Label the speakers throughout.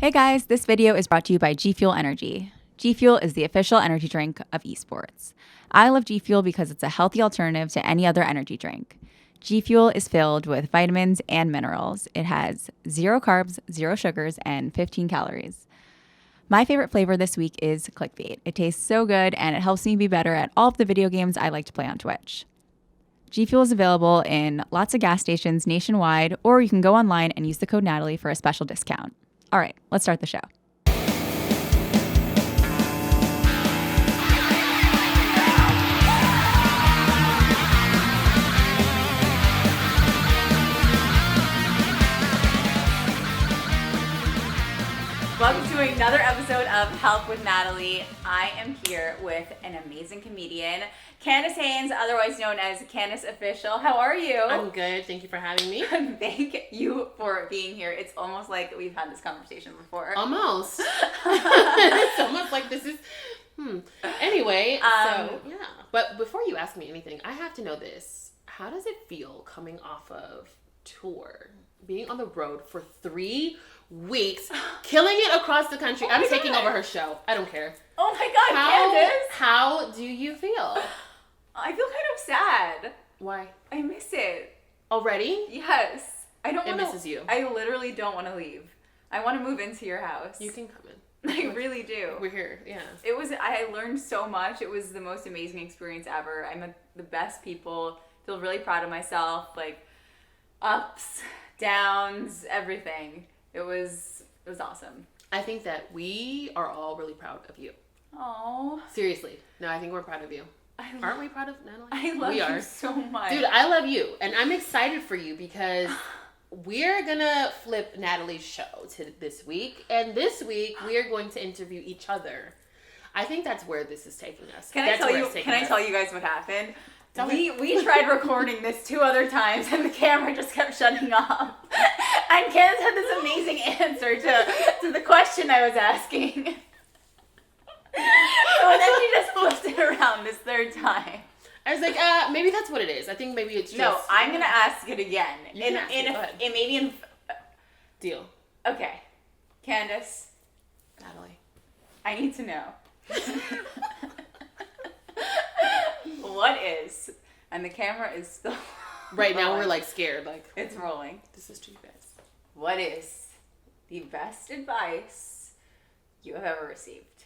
Speaker 1: Hey guys, this video is brought to you by G Fuel Energy. G Fuel is the official energy drink of esports. I love G Fuel because it's a healthy alternative to any other energy drink. G Fuel is filled with vitamins and minerals. It has 0 carbs, 0 sugars, and 15 calories. My favorite flavor this week is Clickbait. It tastes so good and it helps me be better at all of the video games I like to play on Twitch. G Fuel is available in lots of gas stations nationwide, or you can go online and use the code Natalie for a special discount. All right, let's start the show. Welcome to another episode of Help with Natalie. I am here with an amazing comedian, Candyce Haynes, otherwise known as Candyce Official. How are you?
Speaker 2: I'm good. Thank you for having me.
Speaker 1: Thank you for being here. It's almost like we've had this conversation before.
Speaker 2: Almost. It's almost like this is... Anyway, so, yeah. But before you ask me anything, I have to know this. How does it feel coming off of tour? Being on the road for 3 weeks, killing it across the country. I'm taking over her show. I don't care.
Speaker 1: Oh my God, Candyce!
Speaker 2: How do you feel?
Speaker 1: I feel kind of sad.
Speaker 2: Why?
Speaker 1: I miss it.
Speaker 2: Already?
Speaker 1: Yes. I don't want to...
Speaker 2: It misses you.
Speaker 1: I literally don't want to leave. I want to move into your house.
Speaker 2: You can come in.
Speaker 1: I really do.
Speaker 2: We're here, yeah.
Speaker 1: I learned so much. It was the most amazing experience ever. I met the best people. Feel really proud of myself. Like, ups, downs, everything. It was awesome.
Speaker 2: I think that we are all really proud of you.
Speaker 1: Oh.
Speaker 2: Seriously. No, I think we're proud of you. Aren't we proud of Natalie?
Speaker 1: I love you so much.
Speaker 2: Dude, I love you. And I'm excited for you because we're going to flip Natalie's show to this week. And this week, we are going to interview each other. I think that's where this is taking us.
Speaker 1: Can I tell you guys what happened? We tried recording this 2 other times and the camera just kept shutting off. And Candyce had this amazing answer to the question I was asking. So then she just flipped it around this 3rd time.
Speaker 2: I was like, maybe that's what it is. I think maybe it's just...
Speaker 1: No, I'm going to ask it again.
Speaker 2: Deal.
Speaker 1: Okay. Candyce.
Speaker 2: Natalie.
Speaker 1: I need to know. What is, and the camera is still
Speaker 2: right now we're like scared, like
Speaker 1: it's rolling.
Speaker 2: This is to you guys.
Speaker 1: What is the best advice you have ever received?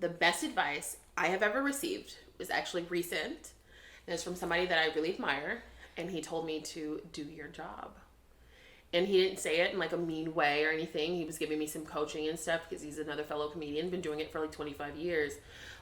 Speaker 2: The best advice I have ever received was actually recent. And it's from somebody that I really admire, and he told me to do your job. And he didn't say it in like a mean way or anything. He was giving me some coaching and stuff because he's another fellow comedian, been doing it for like 25 years.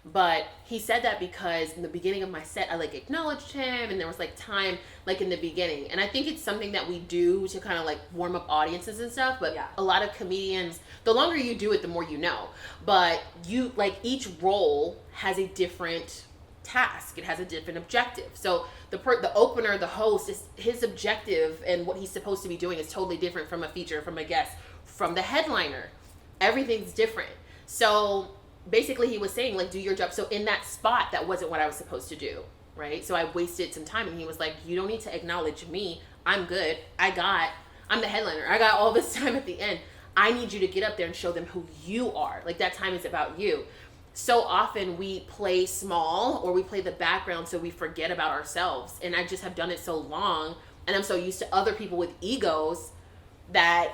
Speaker 2: But he said that because in the beginning of my set, I like acknowledged him and there was like time like in the beginning. And I think it's something that we do to kind of like warm up audiences and stuff. But a lot of comedians, the longer you do it, the more you know. But you like each role has a different task. It has a different objective. So the opener, the host, is his objective and what he's supposed to be doing is totally different from a feature, from a guest, from the headliner. Everything's different. So basically he was saying like, do your job. So in that spot, that wasn't what I was supposed to do, right? So I wasted some time and he was like, you don't need to acknowledge me. I'm good. I'm the headliner. I got all this time at the end. I need you to get up there and show them who you are. Like that time is about you. So often we play small or we play the background so we forget about ourselves. And I just have done it so long and I'm so used to other people with egos that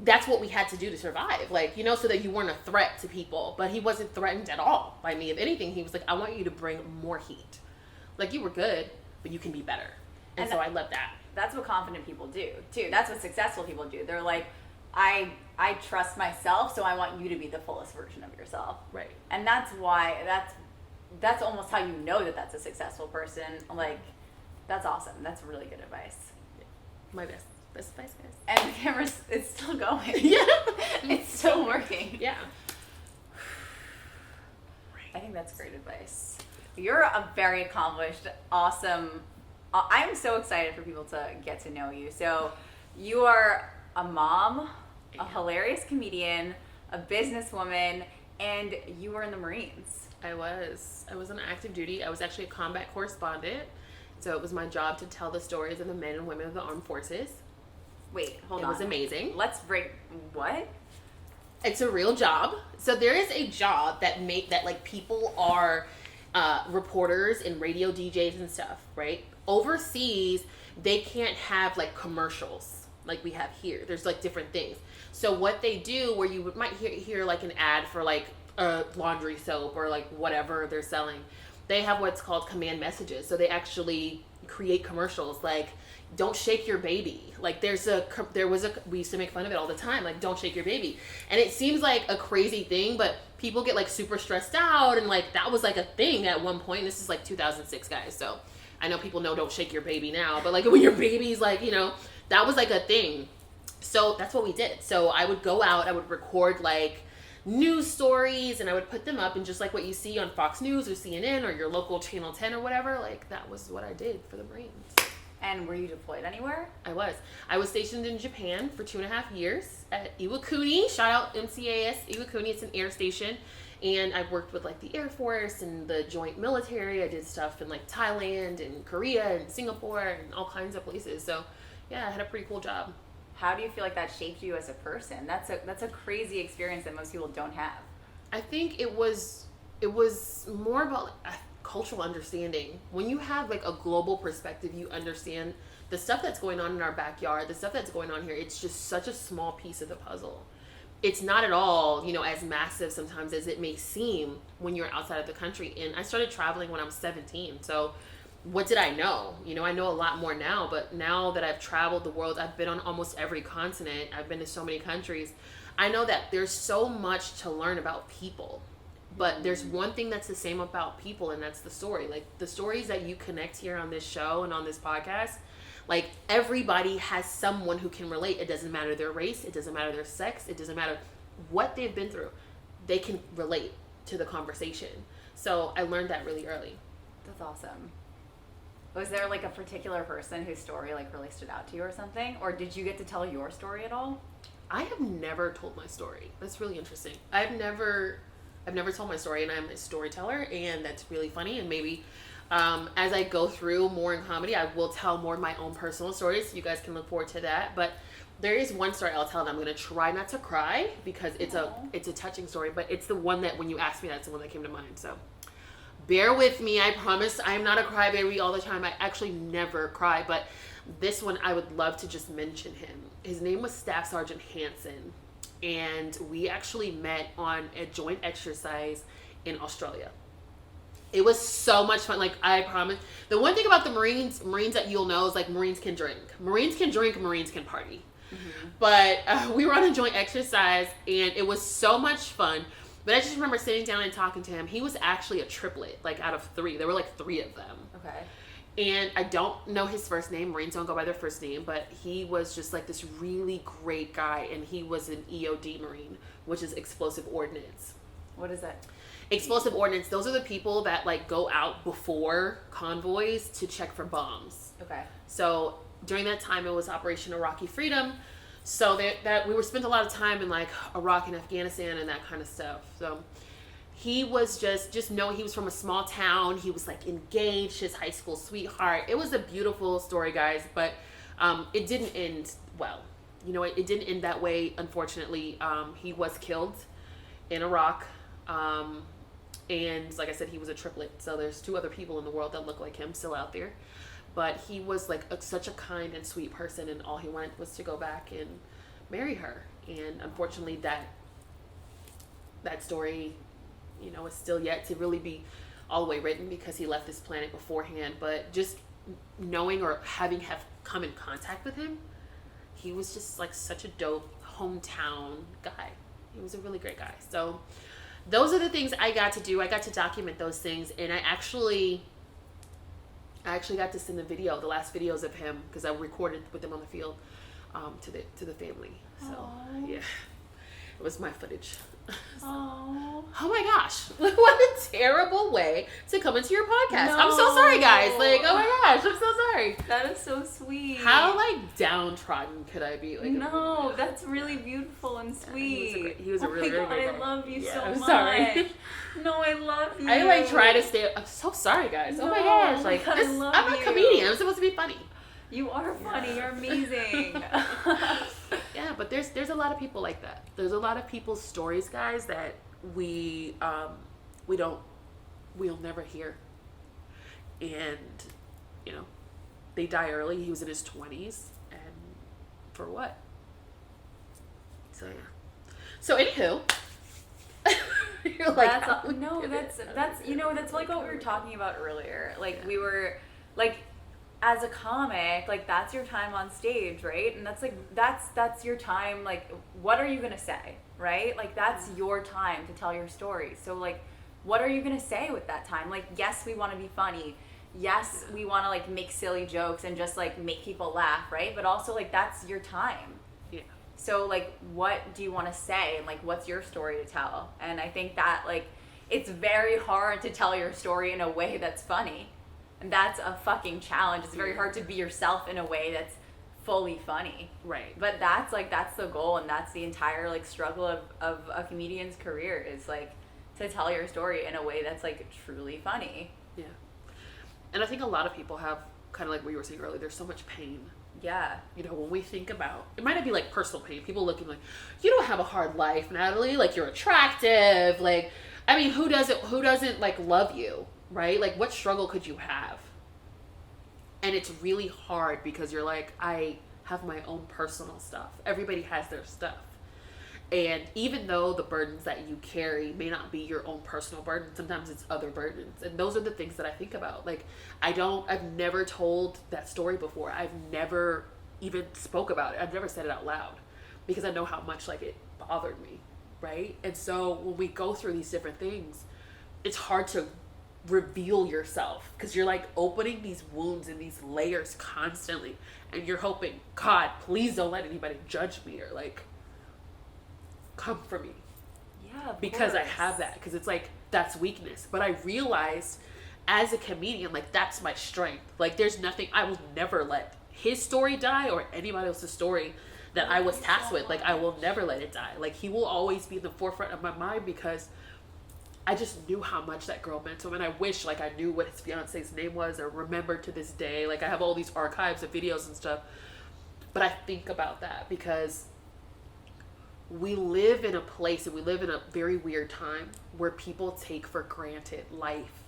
Speaker 2: that's what we had to do to survive. Like, you know, so that you weren't a threat to people. But he wasn't threatened at all by me. If anything, he was like, I want you to bring more heat. Like, you were good, but you can be better. And so I love that.
Speaker 1: That's what confident people do, too. That's what successful people do. They're like, I trust myself, so I want you to be the fullest version of yourself.
Speaker 2: Right.
Speaker 1: And that's why, that's almost how you know that that's a successful person. Like, that's awesome. That's really good advice.
Speaker 2: Yeah. My best advice, guys.
Speaker 1: And the camera's, it's still going.
Speaker 2: Yeah.
Speaker 1: It's still working.
Speaker 2: Yeah.
Speaker 1: I think that's great advice. You're a very accomplished, awesome, I'm so excited for people to get to know you. So you are a mom, a hilarious comedian, a businesswoman, and you were in the Marines.
Speaker 2: I was on active duty. I was actually a combat correspondent. So it was my job to tell the stories of the men and women of the armed forces.
Speaker 1: Wait, hold on.
Speaker 2: It was amazing.
Speaker 1: Let's break, what?
Speaker 2: It's a real job. So there is a job that like people are reporters and radio DJs and stuff, right? Overseas, they can't have like commercials like we have here. There's like different things. So what they do, where you might hear like an ad for like a laundry soap or like whatever they're selling, they have what's called command messages. So they actually create commercials like don't shake your baby. Like we used to make fun of it all the time, like don't shake your baby. And it seems like a crazy thing, but people get like super stressed out, and like that was like a thing at one point. This is like 2006, guys. So I know people know don't shake your baby now, but like when your baby's like, that was like a thing. So that's what we did. So I would go out, I would record like news stories, and I would put them up, and just like what you see on Fox News or CNN or your local Channel 10 or whatever, like that was what I did for the Marines.
Speaker 1: And were you deployed anywhere?
Speaker 2: I was stationed in Japan for 2.5 years at Iwakuni. Shout out MCAS Iwakuni. It's an air station. And I worked with like the Air Force and the joint military. I did stuff in like Thailand and Korea and Singapore and all kinds of places. So yeah, I had a pretty cool job.
Speaker 1: How do you feel like that shaped you as a person? That's a crazy experience that most people don't have.
Speaker 2: I think it was more about like, cultural understanding. When you have like a global perspective, you understand the stuff that's going on in our backyard, the stuff that's going on here. It's just such a small piece of the puzzle. It's not at all, as massive sometimes as it may seem when you're outside of the country. And I started traveling when I was 17. So what did I know? I know a lot more now, but now that I've traveled the world, I've been on almost every continent. I've been to so many countries. I know that there's so much to learn about people. But there's one thing that's the same about people, and that's the story. Like the stories that you connect here on this show and on this podcast, like everybody has someone who can relate. It doesn't matter their race. It doesn't matter their sex. It doesn't matter what they've been through. They can relate to the conversation. So I learned that really early.
Speaker 1: That's awesome. Was there like a particular person whose story like really stood out to you or something? Or did you get to tell your story at all?
Speaker 2: I have never told my story. That's really interesting. I've never told my story, and I'm a storyteller, and that's really funny. And maybe as I go through more in comedy, I will tell more of my own personal stories, so you guys can look forward to that. But there is one story I'll tell, and I'm going to try not to cry because it's a touching story, but it's the one that when you asked me, that's the one that came to mind. So bear with me. I promise I'm not a crybaby all the time. I actually never cry, but this one I would love to just mention him. His name was Staff Sergeant Hansen. And we actually met on a joint exercise in Australia. It was so much fun. Like, I promise. The one thing about the Marines that you'll know is like Marines can drink. Marines can drink, Marines can party. Mm-hmm. But we were on a joint exercise, and it was so much fun. But I just remember sitting down and talking to him. He was actually a triplet, like out of 3. There were like 3 of them.
Speaker 1: Okay.
Speaker 2: And I don't know his first name. Marines don't go by their first name. But he was just like this really great guy. And he was an EOD Marine, which is explosive ordnance.
Speaker 1: What is that?
Speaker 2: Explosive ordnance. Those are the people that like go out before convoys to check for bombs.
Speaker 1: Okay.
Speaker 2: So during that time, it was Operation Iraqi Freedom. So that we were spent a lot of time in like Iraq and Afghanistan and that kind of stuff. So he was just know he was from a small town. He was like engaged, his high school sweetheart. It was a beautiful story, guys, but it didn't end well. It didn't end that way, unfortunately. He was killed in Iraq. And like I said, he was a triplet. So there's 2 other people in the world that look like him still out there. But he was like such a kind and sweet person, and all he wanted was to go back and marry her. And unfortunately, that story, is still yet to really be all the way written because he left this planet beforehand. But just knowing or having come in contact with him, he was just like such a dope hometown guy. He was a really great guy. So those are the things I got to do. I got to document those things, and I actually got to send the last videos of him, because I recorded with him on the field, to the family. So
Speaker 1: Aww.
Speaker 2: Yeah, it was my footage.
Speaker 1: Oh.
Speaker 2: Oh my gosh, what a terrible way to come into your podcast. No. I'm so sorry, guys. Like, oh my gosh, I'm so sorry.
Speaker 1: That is so sweet.
Speaker 2: How like downtrodden could I be? Like,
Speaker 1: no, that's really beautiful and sweet.
Speaker 2: He was a really, really great guy.
Speaker 1: I love you so
Speaker 2: I'm
Speaker 1: much.
Speaker 2: Sorry.
Speaker 1: No, I love you.
Speaker 2: I like try to stay. I'm so sorry, guys.
Speaker 1: No,
Speaker 2: oh my gosh, like I'm a comedian. I'm supposed to be funny.
Speaker 1: You are funny. You're amazing.
Speaker 2: Yeah, but there's a lot of people like that. There's a lot of people's stories, guys, that we'll never hear. And, you know, they die early. He was in his 20s. And for what? So, yeah. So, anywho.
Speaker 1: You're like, that's you know, that's like what we were talking about earlier. Like, we were, like, as a comic, like, that's your time on stage, right? And that's, like, that's your time, like, what are you going to say, right? Like, that's your time to tell your story. So, like, what are you going to say with that time? Like, yes, we want to be funny. Yes, we want to, like, make silly jokes and just, like, make people laugh, right? But also, like, that's your time.
Speaker 2: Yeah.
Speaker 1: So, like, what do you want to say? And, like, what's your story to tell? And I think that, like, it's very hard to tell your story in a way that's funny. And that's a fucking challenge. It's very hard to be yourself in a way that's fully funny.
Speaker 2: Right.
Speaker 1: But that's, like, that's the goal, and that's the entire, like, struggle of a comedian's career is, like, to tell your story in a way that's, like, truly funny.
Speaker 2: Yeah. And I think a lot of people have, kind of like what you were saying earlier, there's so much pain.
Speaker 1: Yeah.
Speaker 2: You know, when we think about, it might not be like personal pain, people looking like, you don't have a hard life, Natalie, like, you're attractive, like, I mean, who doesn't like love you, right? Like, what struggle could you have? And it's really hard because you're like, I have my own personal stuff. Everybody has their stuff. And even though the burdens that you carry may not be your own personal burden, sometimes it's other burdens. And those are the things that I think about. Like, I've never told that story before. I've never even spoke about it. I've never said it out loud because I know how much, like, it bothered me, right? And so when we go through these different things, it's hard to reveal yourself because you're, like, opening these wounds and these layers constantly. And you're hoping, God, please don't let anybody judge me or, like, come for me.
Speaker 1: Yeah,
Speaker 2: because I have that, because it's like, that's weakness. But I realized as a comedian, like, that's my strength. Like, there's nothing, I will never let his story die or anybody else's story that I was tasked with. Like, I will never let it die. Like, he will always be in the forefront of my mind because I just knew how much that girl meant to him. And I wish, like, I knew what his fiance's name was or remembered to this day. Like, I have all these archives of videos and stuff. But I think about that because we live in a place and we live in a very weird time where people take for granted life,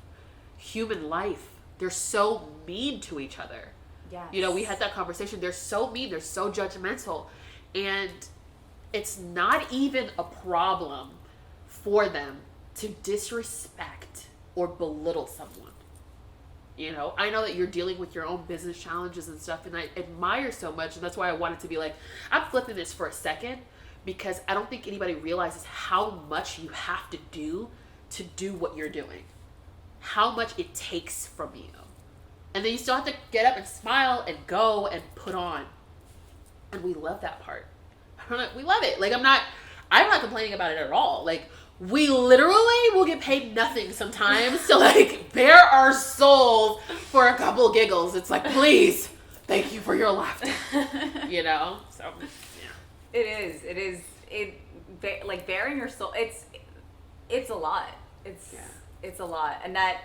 Speaker 2: human life. They're so mean to each other.
Speaker 1: Yes.
Speaker 2: You know, we had that conversation. They're so mean. They're so judgmental. And it's not even a problem for them to disrespect or belittle someone. You know, I know that you're dealing with your own business challenges and stuff, and I admire so much. And that's why I wanted to be like, I'm flipping this for a second, because I don't think anybody realizes how much you have to do what you're doing. How much it takes from you. And then you still have to get up and smile and go and put on. And we love that part. We love it. Like, I'm not complaining about it at all. Like, we literally will get paid nothing sometimes to, like, bare our souls for a couple giggles. It's like, please, thank you for your laughter. You know? So, yeah.
Speaker 1: It is. Like, bearing your soul, it's a lot. It's a lot. And that,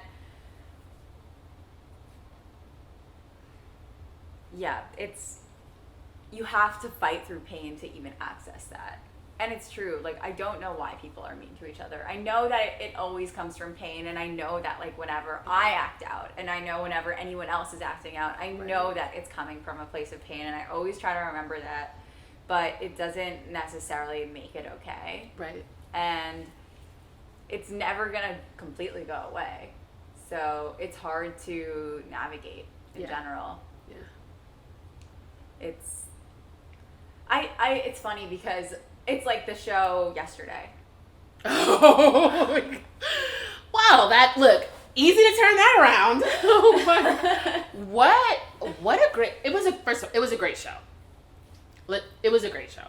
Speaker 1: yeah, you have to fight through pain to even access that. And it's true. Like, I don't know why people are mean to each other. I know that it always comes from pain, and I know that, like, whenever I act out, and I know whenever anyone else is acting out, I know that it's coming from a place of pain, and I always try to remember that. But it doesn't necessarily make it okay.
Speaker 2: Right. And
Speaker 1: it's never going to completely go away. So it's hard to navigate in general.
Speaker 2: Yeah.
Speaker 1: It's funny because it's like the show yesterday.
Speaker 2: Oh, wow, look, easy to turn that around. Oh my, what a great, it was a great show. It was a great show.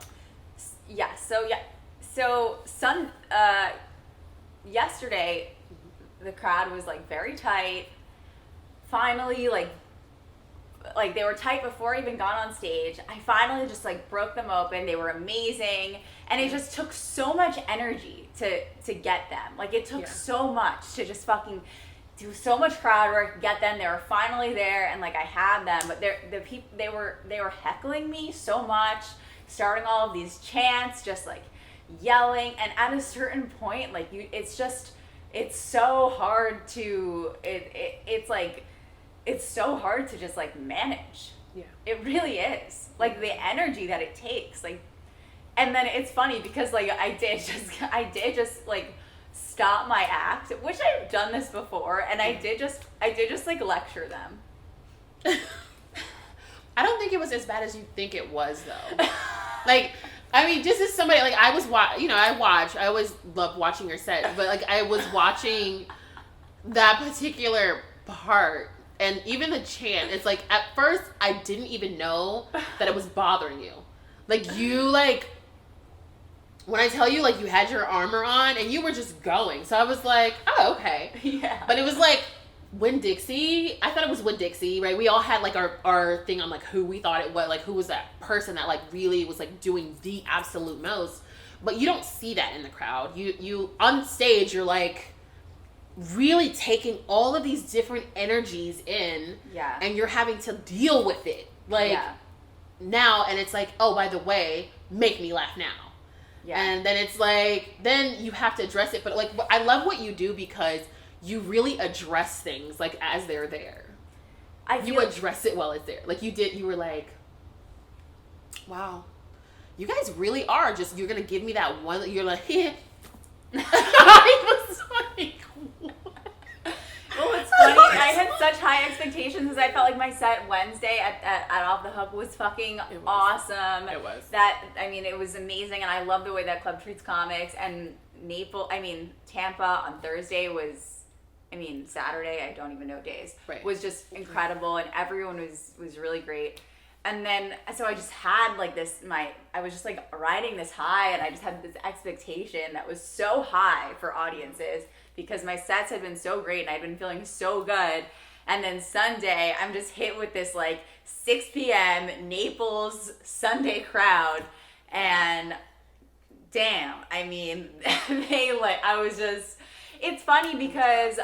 Speaker 1: Yeah. So yesterday, the crowd was, like, very tight. Finally, like they were tight before I even got on stage. I finally just, like, broke them open. They were amazing, and it just took so much energy to get them. Like, it took so much to just fucking do so much crowd work, get them. They were finally there, and, like, I had them, but they were heckling me so much. starting all of these chants, just like yelling, and at a certain point, like it's so hard to it's so hard to just like manage.
Speaker 2: Yeah.
Speaker 1: It really is. Like the energy that it takes. Like, and then it's funny because like I did just like stop my act, which I've done this before, and I did just like lecture them.
Speaker 2: I don't think it was as bad as you think it was though. Like, I mean, just as somebody, like, I always love watching your set, but like I was watching that particular part, and even the chant, it's like at first I didn't even know that it was bothering you. Like you, like, when I tell you, like, you had your armor on and you were just going. So I was like, oh, okay.
Speaker 1: Yeah.
Speaker 2: But it was like Winn-Dixie. I thought it was Winn-Dixie, right? We all had like our thing on like who we thought it was, like who was that person that like really was like doing the absolute most. But you don't see that in the crowd. You on stage, you're like really taking all of these different energies in.
Speaker 1: Yeah.
Speaker 2: And you're having to deal with it. Like now, and it's like, oh, by the way, make me laugh now. Yeah. And then it's like, then you have to address it. But like, I love what you do because you really address things like as they're there. You address it while it's there. Like you were like, wow, you guys really are just, you're going to give me that one, you're like, yeah. I was like, what?
Speaker 1: Well, it's funny. I had such high expectations because I felt like my set Wednesday at Off the Hook was fucking awesome.
Speaker 2: It was.
Speaker 1: It was amazing, and I love the way that club treats comics. And Tampa on Thursday was, Saturday, I don't even know days, was just incredible, and everyone was really great. And then, so I just had like I was just like riding this high, and I just had this expectation that was so high for audiences because my sets had been so great and I'd been feeling so good. And then Sunday, I'm just hit with this like 6 p.m. Naples Sunday crowd, and damn, it's funny because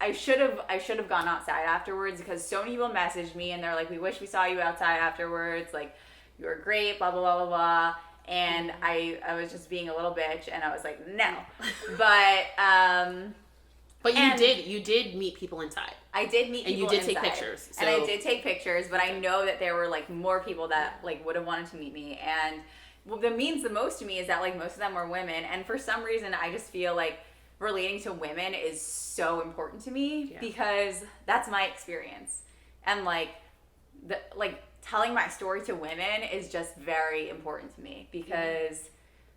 Speaker 1: I should have gone outside afterwards because so many people messaged me and they're like, we wish we saw you outside afterwards, like you were great, blah blah blah blah blah. And I was just being a little bitch, and I was like, no. But you did meet people inside. I did meet people inside. And you did take pictures. So. And I did take pictures, but I know that there were like more people that like would have wanted to meet me. And what means the most to me is that like most of them were women, and for some reason I just feel like relating to women is so important to me because that's my experience, and like telling my story to women is just very important to me because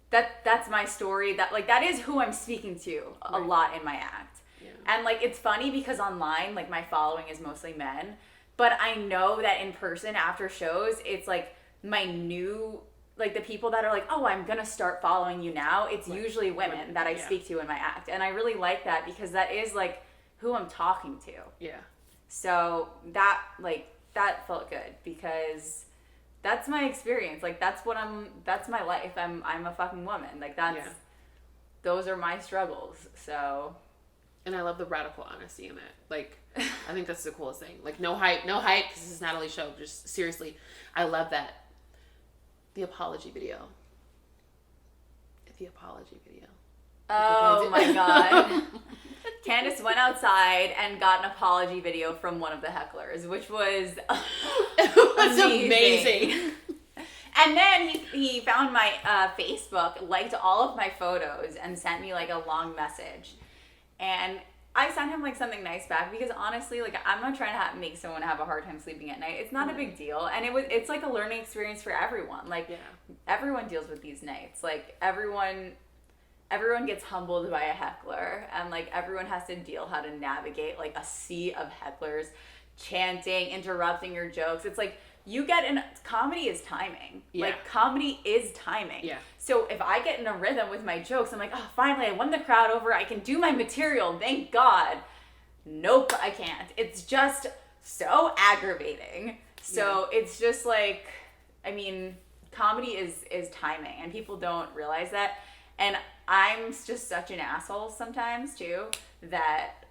Speaker 1: that's my story, that is who I'm speaking to a lot in my act. And like it's funny because online like my following is mostly men, but I know that in person after shows it's like my new, like the people that are like, oh, I'm gonna start following you now, it's usually women that I speak to in my act, and I really like that because that is like who I'm talking to. Yeah. So that felt good because that's my experience. Like that's my life. I'm a fucking woman. Like those are my struggles. So.
Speaker 2: And I love the radical honesty in it. Like, I think that's the coolest thing. Like, no hype, because this is Natalie's show. Just seriously, I love that. The apology video.
Speaker 1: Oh my god. Candice went outside and got an apology video from one of the hecklers, which was amazing. And then he found my Facebook, liked all of my photos, and sent me like a long message. And I sent him like something nice back because honestly, like I'm not trying to make someone have a hard time sleeping at night. It's not a big deal, and it's like a learning experience for everyone. Like everyone deals with these nights. Like everyone gets humbled by a heckler, and like everyone has to deal how to navigate like a sea of hecklers chanting, interrupting your jokes. It's like comedy is timing. Yeah. Like comedy is timing. Yeah. So if I get in a rhythm with my jokes, I'm like, oh, finally I won the crowd over. I can do my material. Thank God. Nope, I can't. It's just so aggravating. So it's just like, comedy is timing, and people don't realize that. And I'm just such an asshole sometimes too that.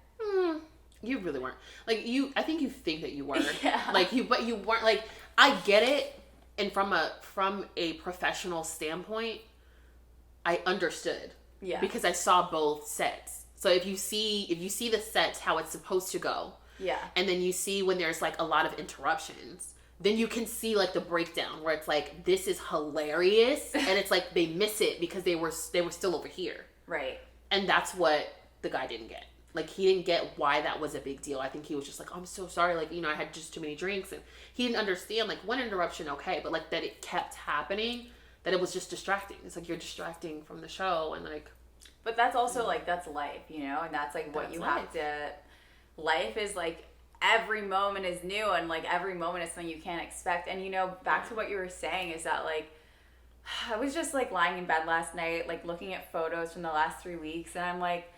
Speaker 2: You really weren't. Like I think you think that you were. Yeah. But you weren't. Like I get it. And from a professional standpoint, I understood.
Speaker 3: Yeah.
Speaker 2: Because I saw both sets. So if you see the sets how it's supposed to go.
Speaker 3: Yeah.
Speaker 2: And then you see when there's like a lot of interruptions, then you can see like the breakdown where it's like, this is hilarious, and it's like they miss it because they were still over here.
Speaker 3: Right.
Speaker 2: And that's what the guy didn't get. Like, he didn't get why that was a big deal. I think he was just like, oh, I'm so sorry. Like, I had just too many drinks. And he didn't understand, like, one interruption, okay. But, like, that it kept happening, that it was just distracting. It's like, you're distracting from the show. And, like...
Speaker 3: But that's also, like, that's life, And that's, like, what you have to... Life is, like, every moment is new. And, like, every moment is something you can't expect. And, back to what you were saying is that, like, I was just, like, lying in bed last night, like, looking at photos from the last 3 weeks. And I'm like...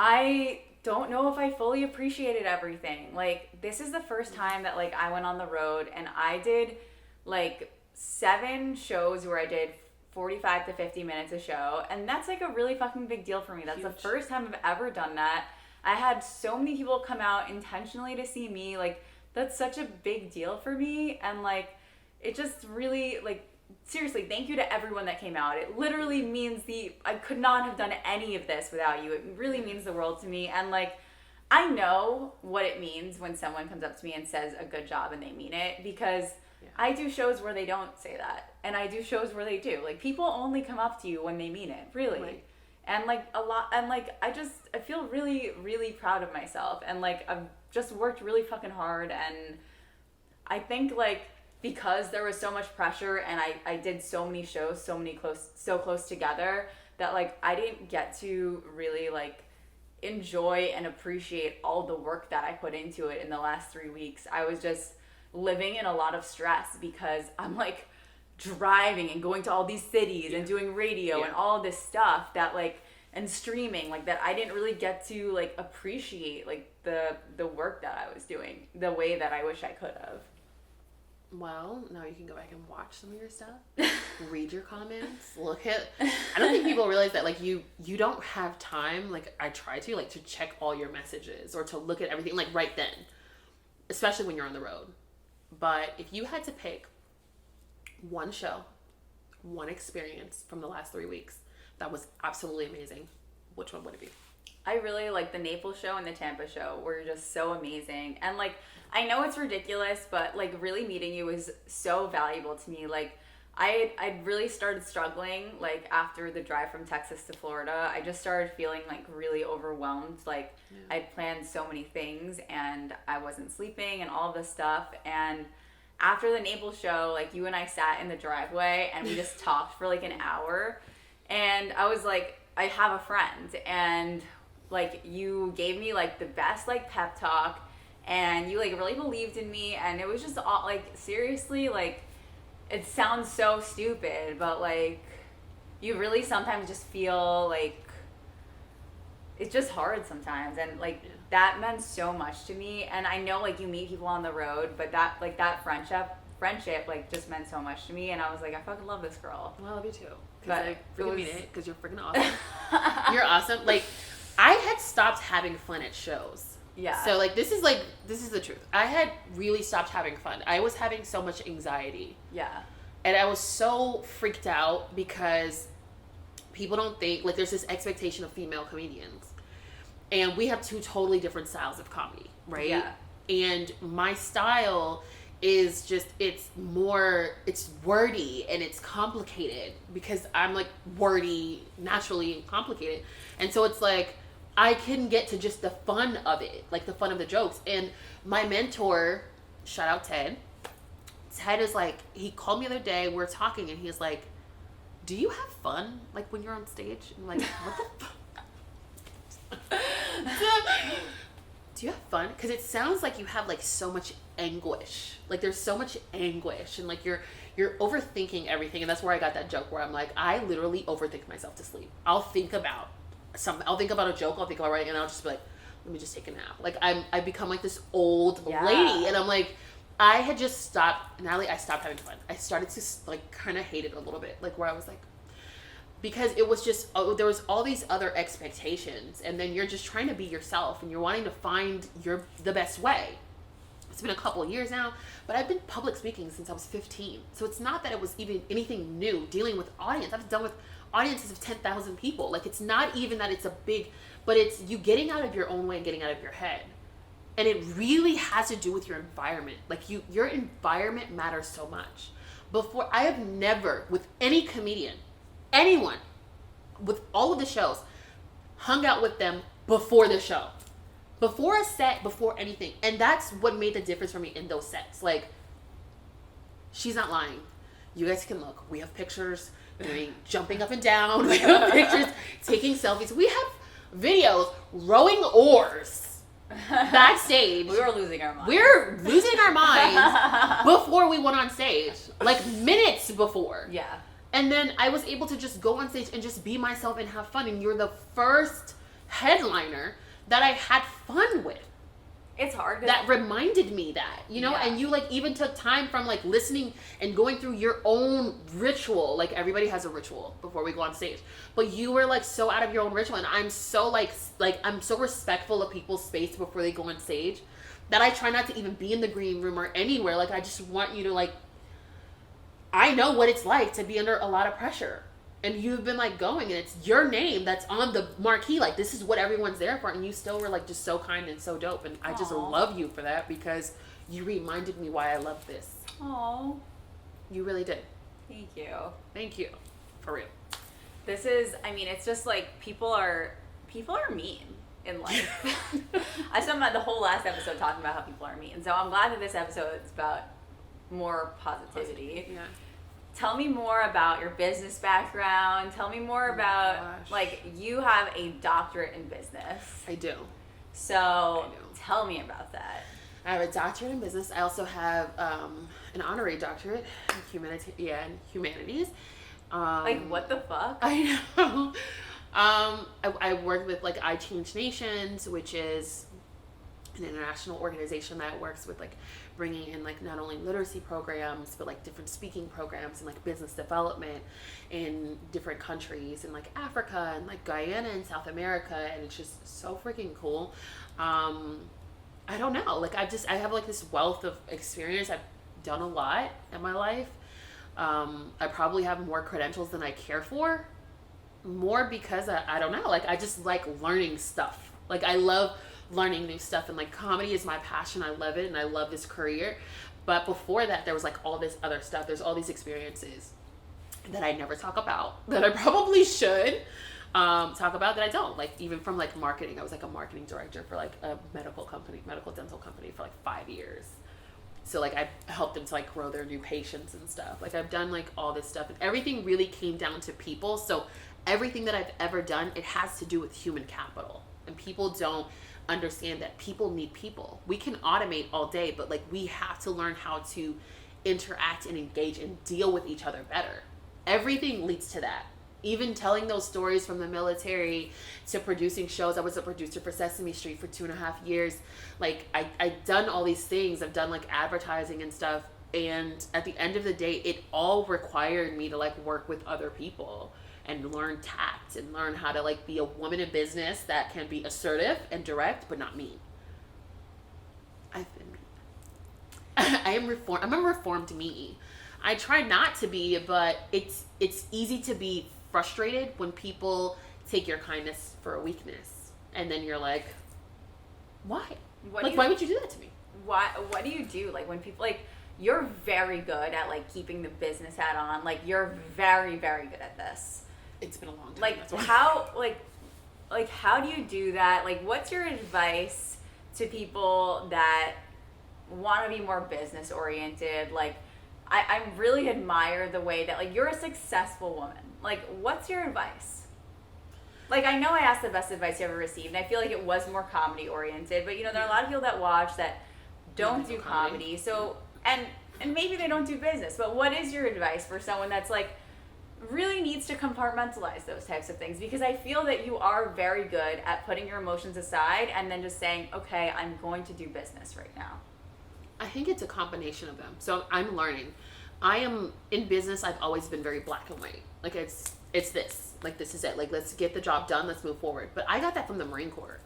Speaker 3: I don't know if I fully appreciated everything. Like, this is the first time that, like, I went on the road and I did, like, 7 shows where I did 45 to 50 minutes a show. And that's, like, a really fucking big deal for me. That's the first time I've ever done that. I had so many people come out intentionally to see me. Like, that's such a big deal for me. And, like, it just really, like, seriously, thank you to everyone that came out. It literally means I could not have done any of this without you. It really means the world to me. And, like, I know what it means when someone comes up to me and says a good job and they mean it, because I do shows where they don't say that. And I do shows where they do. Like, people only come up to you when they mean it, really. Right. And, like, a lot, and, like, I feel really, really proud of myself. And, like, I've just worked really fucking hard. And I think, like, because there was so much pressure and I did so many shows, so close together, that, like, I didn't get to really, like, enjoy and appreciate all the work that I put into it in the last 3 weeks. I was just living in a lot of stress because I'm, like, driving and going to all these cities and doing radio and all this stuff that, like, and streaming, like, that I didn't really get to, like, appreciate, like, the work that I was doing the way that I wish I could have.
Speaker 2: Well, now you can go back and watch some of your stuff, read your comments, look at... I don't think people realize that, like, you don't have time, like, I try to, like, to check all your messages or to look at everything, like, right then, especially when you're on the road. But if you had to pick one show, one experience from the last 3 weeks that was absolutely amazing, which one would it be?
Speaker 3: I really like the Naples show and the Tampa show were just so amazing. And, like, I know it's ridiculous, but, like, really meeting you was so valuable to me. Like, I really started struggling, like, after the drive from Texas to Florida. I just started feeling, like, really overwhelmed. Like, I'd planned so many things and I wasn't sleeping and all this stuff. And after the Naples show, like, you and I sat in the driveway and we just talked for, like, an hour. And I was like, I have a friend. And, like, you gave me, like, the best, like, pep talk. And you, like, really believed in me. And it was just all, like, seriously, like, it sounds so stupid, but, like, you really sometimes just feel like it's just hard sometimes. And, like, that meant so much to me. And I know, like, you meet people on the road, but that, like, that friendship, like, just meant so much to me. And I was like, I fucking love this girl.
Speaker 2: Well, I love you too.
Speaker 3: But
Speaker 2: I freaking mean it, because you're freaking awesome. You're awesome. Like, I had stopped having fun at shows.
Speaker 3: Yeah.
Speaker 2: So, like, this is the truth. I had really stopped having fun. I was having so much anxiety.
Speaker 3: Yeah.
Speaker 2: And I was so freaked out because people don't think, like, there's this expectation of female comedians. And we have 2 totally different styles of comedy, right?
Speaker 3: Yeah.
Speaker 2: And my style is just, it's wordy and it's complicated because I'm, like, wordy, naturally complicated. And so it's like, I couldn't get to just the fun of it, like the fun of the jokes. And my mentor, shout out Ted is like, he called me the other day, we're talking, and he's like, do you have fun, like, when you're on stage? And I'm like, what the fuck? Do you have fun? Because it sounds like you have, like, so much anguish. Like, there's so much anguish, and, like, you're overthinking everything. And that's where I got that joke where I'm like, I literally overthink myself to sleep. I'll think about a joke, I'll think about writing, and I'll just be like, let me just take a nap. Like, I become like this old lady, and I'm like, I had just stopped, Natalie, I stopped having fun. I started to, like, kind of hate it a little bit, like, where I was like, because it was just, there was all these other expectations, and then you're just trying to be yourself, and you're wanting to find the best way. it's been a couple of years now, but I've been public speaking since I was 15. So it's not that it was even anything new dealing with audience. I've done with audiences of 10,000 people. Like, it's not even that it's a big, but it's you getting out of your own way and getting out of your head. And it really has to do with your environment. Like, your environment matters so much. Before, I have never, with any comedian, anyone, with all of the shows, hung out with them before the show. Before a set, before anything. And that's what made the difference for me in those sets. Like, she's not lying. You guys can look. We have pictures doing jumping up and down. We have pictures taking selfies. We have videos rowing oars backstage.
Speaker 3: We were losing our minds.
Speaker 2: We're losing our minds before we went on stage. Like, minutes before.
Speaker 3: Yeah.
Speaker 2: And then I was able to just go on stage and just be myself and have fun. And you're the first headliner that I had fun with.
Speaker 3: It's hard.
Speaker 2: That reminded me that, you know,
Speaker 3: Yeah.
Speaker 2: and you like even took time from like listening and going through your own ritual. Like, everybody has a ritual before we go on stage, but you were like so out of your own ritual. And I'm so like I'm so respectful of people's space before they go on stage that I try not to even be in the green room or anywhere. Like, I just want you to like, I know what it's like to be under a lot of pressure. And you've been like going, and it's your name that's on the marquee. Like, this is what everyone's there for. And you still were like just so kind and so dope. And I just love you for that, because you reminded me why I love this.
Speaker 3: Aww.
Speaker 2: You really did.
Speaker 3: Thank you.
Speaker 2: Thank you. For real.
Speaker 3: This is, I mean, it's just like people are mean in life. I spent the whole last episode talking about how people are mean. So I'm glad that this episode is about more positivity.
Speaker 2: Yeah.
Speaker 3: Tell me more about your business background. Tell me more about, like, you have a doctorate in business.
Speaker 2: I do.
Speaker 3: So tell me about that.
Speaker 2: I have a doctorate in business. I also have an honorary doctorate in humanities.
Speaker 3: Like, what the fuck?
Speaker 2: I know. I work with like I Change Nations, which is an international organization that works with like bringing in like not only literacy programs but like different speaking programs and like business development in different countries in like Africa and like Guyana and South America, and it's just so freaking cool. I don't know, like I have like this wealth of experience. I've done a lot in my life. I probably have more credentials than I care for, more because I don't know, like I just like learning stuff. Like, I love learning new stuff, and like comedy is my passion. I love it, and I love this career. But before that, there was like all this other stuff. There's all these experiences that I never talk about that I probably should talk about, that I don't. Like, even from like marketing, I was like a marketing director for like a medical dental company for like 5 years. So like I helped them to like grow their new patients and stuff. Like, I've done like all this stuff, and everything really came down to people. So everything that I've ever done, it has to do with human capital, and people don't understand that people need people. We can automate all day, but like we have to learn how to interact and engage and deal with each other better. Everything leads to that. Even telling those stories from the military to producing shows. I was a producer for Sesame Street for 2.5 years. Like, I've done all these things. I've done like advertising and stuff. And at the end of the day, it all required me to like work with other people and learn tact and learn how to like be a woman in business that can be assertive and direct, but not mean. I've been mean. I'm a reformed me. I try not to be, but it's easy to be frustrated when people take your kindness for a weakness, and then you're like, why? Why would you do that to me?
Speaker 3: What do you do? Like, when people, like, you're very good at like keeping the business hat on. Like, you're very, very good at this.
Speaker 2: It's been a long time.
Speaker 3: Like,
Speaker 2: that's why.
Speaker 3: how do you do that? Like, what's your advice to people that want to be more business oriented? Like, I really admire the way that, like, you're a successful woman. Like, what's your advice? Like, I know I asked the best advice you ever received, and I feel like it was more comedy oriented, but, you know, there are a lot of people that watch that don't do comedy. So, and maybe they don't do business, but what is your advice for someone that's like, really needs to compartmentalize those types of things? Because I feel that you are very good at putting your emotions aside and then just saying, okay, I'm going to do business right now.
Speaker 2: I think it's a combination of them. So I'm learning. I am in business. I've always been very black and white. Like, it's this. Like, this is it. Like, let's get the job done. Let's move forward. But I got that from the Marine Corps.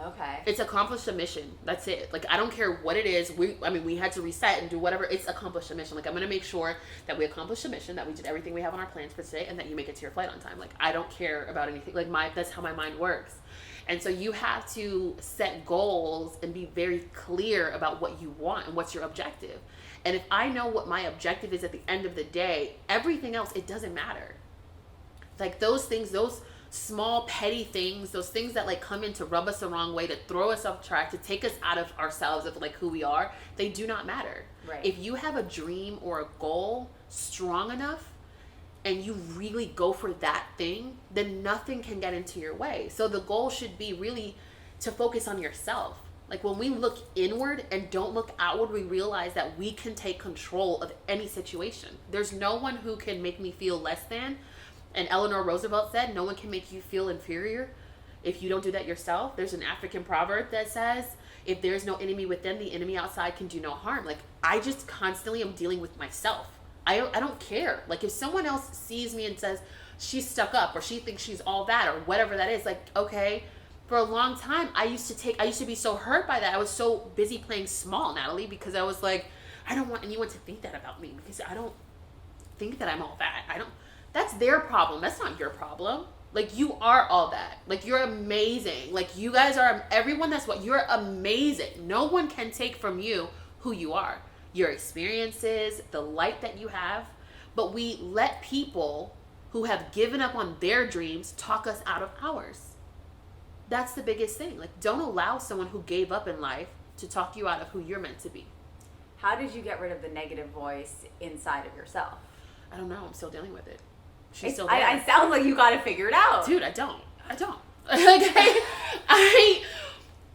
Speaker 3: Okay.
Speaker 2: It's accomplished a mission. That's it. Like, I don't care what it is. We had to reset and do whatever. It's accomplished a mission. Like, I'm going to make sure that we accomplished a mission, that we did everything we have on our plans for today, and that you make it to your flight on time. Like, I don't care about anything. Like, that's how my mind works. And so you have to set goals and be very clear about what you want and what's your objective. And if I know what my objective is at the end of the day, everything else, it doesn't matter. Like, those things, those small petty things, those things that like come in to rub us the wrong way, to throw us off track, to take us out of ourselves, of like who we are, they do not matter.
Speaker 3: Right.
Speaker 2: If you have a dream or a goal strong enough and you really go for that thing, then nothing can get into your way. So the goal should be really to focus on yourself. Like, when we look inward and don't look outward, we realize that we can take control of any situation. There's no one who can make me feel less than. And Eleanor Roosevelt said, no one can make you feel inferior if you don't do that yourself. There's an African proverb that says, if there's no enemy within, the enemy outside can do no harm. Like, I just constantly am dealing with myself. I don't care. Like, if someone else sees me and says, she's stuck up, or she thinks she's all that, or whatever that is, like, okay. For a long time, I used to be so hurt by that. I was so busy playing small, Natalie, because I was like, I don't want anyone to think that about me, because I don't think that I'm all that. That's their problem. That's not your problem. Like, you are all that. Like, you're amazing. Like, you guys are, everyone that's what, you're amazing. No one can take from you who you are. Your experiences, the light that you have. But we let people who have given up on their dreams talk us out of ours. That's the biggest thing. Like, don't allow someone who gave up in life to talk you out of who you're meant to be.
Speaker 3: How did you get rid of the negative voice inside of yourself?
Speaker 2: I don't know. I'm still dealing with it. She's still there.
Speaker 3: I sound like you got it figured out.
Speaker 2: Dude, I don't. Like,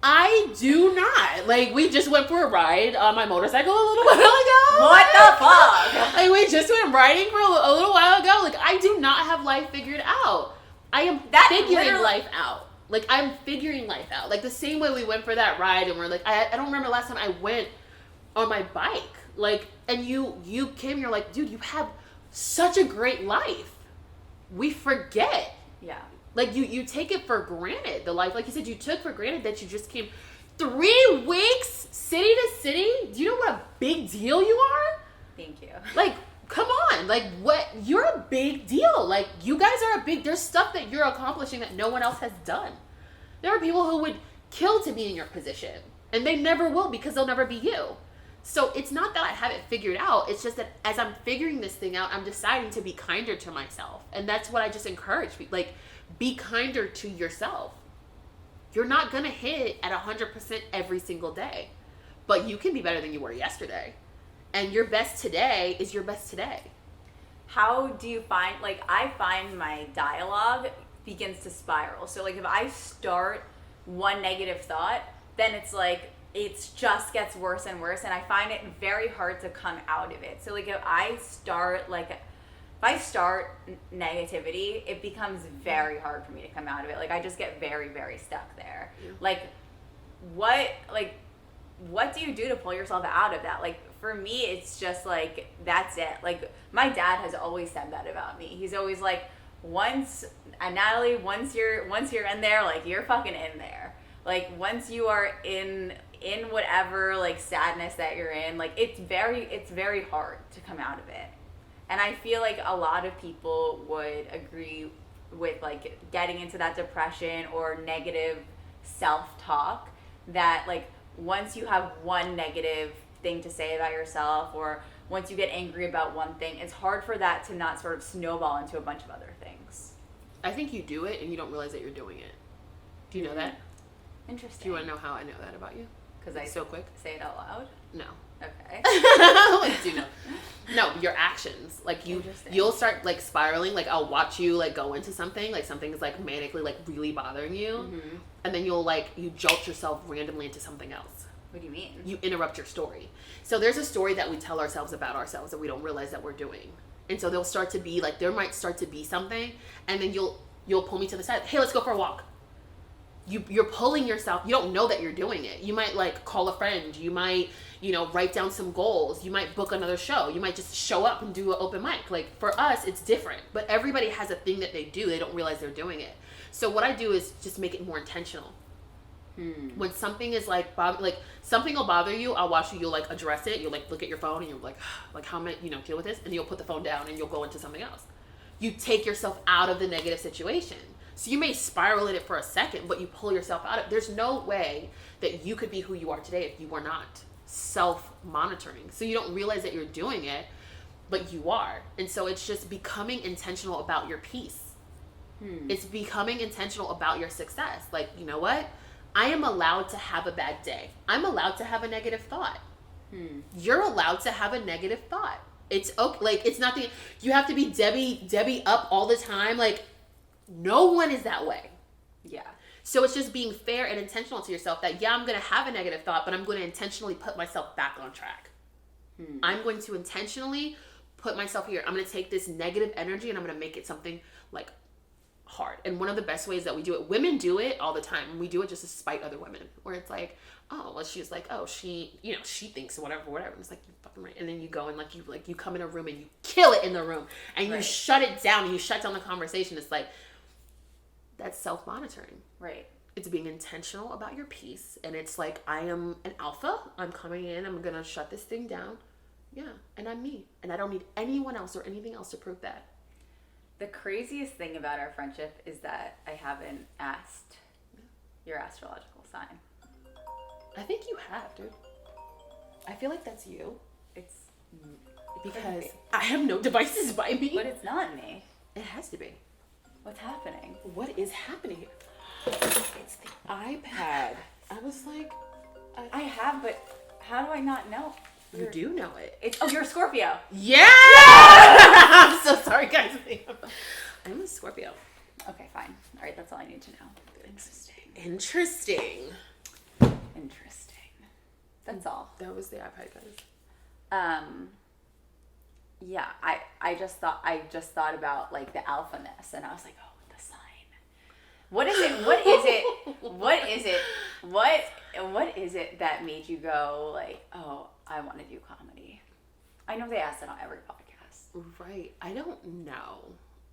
Speaker 2: I do not. Like, we just went for a ride on my motorcycle a little while ago.
Speaker 3: What the fuck?
Speaker 2: Like, we just went riding for a little while ago. Like, I do not have life figured out. I am figuring life out. Like, I'm figuring life out. Like, the same way we went for that ride, and we're like, I don't remember last time I went on my bike. Like, and you came and you're like, dude, you have such a great life. We forget.
Speaker 3: Yeah.
Speaker 2: Like, you take it for granted, the life. Like you said, you took for granted that you just came 3 weeks, city to city. Do you know what a big deal you are?
Speaker 3: Thank you.
Speaker 2: Like, come on. Like, what? You're a big deal. Like, you guys are there's stuff that you're accomplishing that no one else has done. There are people who would kill to be in your position, and they never will, because they'll never be you. So it's not that I have it figured out. It's just that as I'm figuring this thing out, I'm deciding to be kinder to myself. And that's what I just encourage. Like, be kinder to yourself. You're not going to hit at 100% every single day. But you can be better than you were yesterday. And your best today is your best today.
Speaker 3: How do you find, like, I find my dialogue begins to spiral. So, like, if I start one negative thought, then it's like, it just gets worse and worse, and I find it very hard to come out of it. So, like, if I start negativity, it becomes very hard for me to come out of it. Like, I just get very, very stuck there. Yeah. Like, what do you do to pull yourself out of that? Like, for me, it's just like, that's it. Like, my dad has always said that about me. He's always like, Natalie, once you're in there, like, you're fucking in there. Like, once you are in whatever, like, sadness that you're in, like, it's very hard to come out of it. And I feel like a lot of people would agree with, like, getting into that depression or negative self-talk, that, like, once you have one negative thing to say about yourself, or once you get angry about one thing, it's hard for that to not sort of snowball into a bunch of other things.
Speaker 2: I think you do it and you don't realize that you're doing it. Do you know that?
Speaker 3: Interesting.
Speaker 2: Do you want to know how I know that about you?
Speaker 3: Because I
Speaker 2: so quick.
Speaker 3: Say it out loud?
Speaker 2: No.
Speaker 3: Okay.
Speaker 2: Like, do you know? No, your actions. Like, you'll start, like, spiraling. Like, I'll watch you, like, go into something. Like, something is, like, manically, like, really bothering you. Mm-hmm. And then you'll, like, you jolt yourself randomly into something else.
Speaker 3: What do you mean?
Speaker 2: You interrupt your story. So there's a story that we tell ourselves about ourselves that we don't realize that we're doing. And so they'll start to be, like, there might start to be something. And then you'll pull me to the side. Hey, let's go for a walk. You're pulling yourself. You don't know that you're doing it. You might, like, call a friend. You might, write down some goals. You might book another show. You might just show up and do an open mic. Like, for us, it's different. But everybody has a thing that they do. They don't realize they're doing it. So what I do is just make it more intentional. When something is like something will bother you, I'll watch you. You'll like address it. You'll like look at your phone and you're like how am I, deal with this? And you'll put the phone down and you'll go into something else. You take yourself out of the negative situation. So you may spiral in it for a second, but you pull yourself out of it. There's no way that you could be who you are today if you were not self-monitoring. So you don't realize that you're doing it, but you are. And so it's just becoming intentional about your peace. It's becoming intentional about your success. Like, you know what? I am allowed to have a bad day. I'm allowed to have a negative thought. You're allowed to have a negative thought. It's okay. Like, it's nothing. You have to be Debbie up all the time. Like, no one is that way.
Speaker 3: Yeah.
Speaker 2: So it's just being fair and intentional to yourself that, yeah, I'm going to have a negative thought, but I'm going to intentionally put myself back on track. I'm going to intentionally put myself here. I'm going to take this negative energy and I'm going to make it something like hard. And one of the best ways that we do it, women do it all the time. We do it just to spite other women, where it's like, oh, well, she's like, oh, she thinks whatever. And it's like, you fucking right. And then you go and you come in a room and you kill it in the room and you shut it down and you shut down the conversation. It's like, that's self-monitoring.
Speaker 3: Right.
Speaker 2: It's being intentional about your peace. And it's like, I am an alpha. I'm coming in. I'm going to shut this thing down. Yeah. And I'm me. And I don't need anyone else or anything else to prove that.
Speaker 3: The craziest thing about our friendship is that I haven't asked your astrological sign.
Speaker 2: I think you have, dude. I feel like that's you.
Speaker 3: It's
Speaker 2: because I have no devices by me.
Speaker 3: But it's not me.
Speaker 2: It has to be.
Speaker 3: What's happening?
Speaker 2: What is happening here? It's the iPad. I was like,
Speaker 3: I have, but how do I not know?
Speaker 2: You do know it.
Speaker 3: You're a Scorpio.
Speaker 2: Yeah! I'm so sorry, guys. I'm a Scorpio.
Speaker 3: Okay, fine. All right, that's all I need to know.
Speaker 2: Interesting.
Speaker 3: That's all.
Speaker 2: That was the iPad, guys.
Speaker 3: Yeah, I just thought about like the alphaness, and I was like, oh, the sign. What is it? What is it? What is it? What is it that made you go like, oh, I want to do comedy? I know they ask it on every podcast.
Speaker 2: Right. I don't know.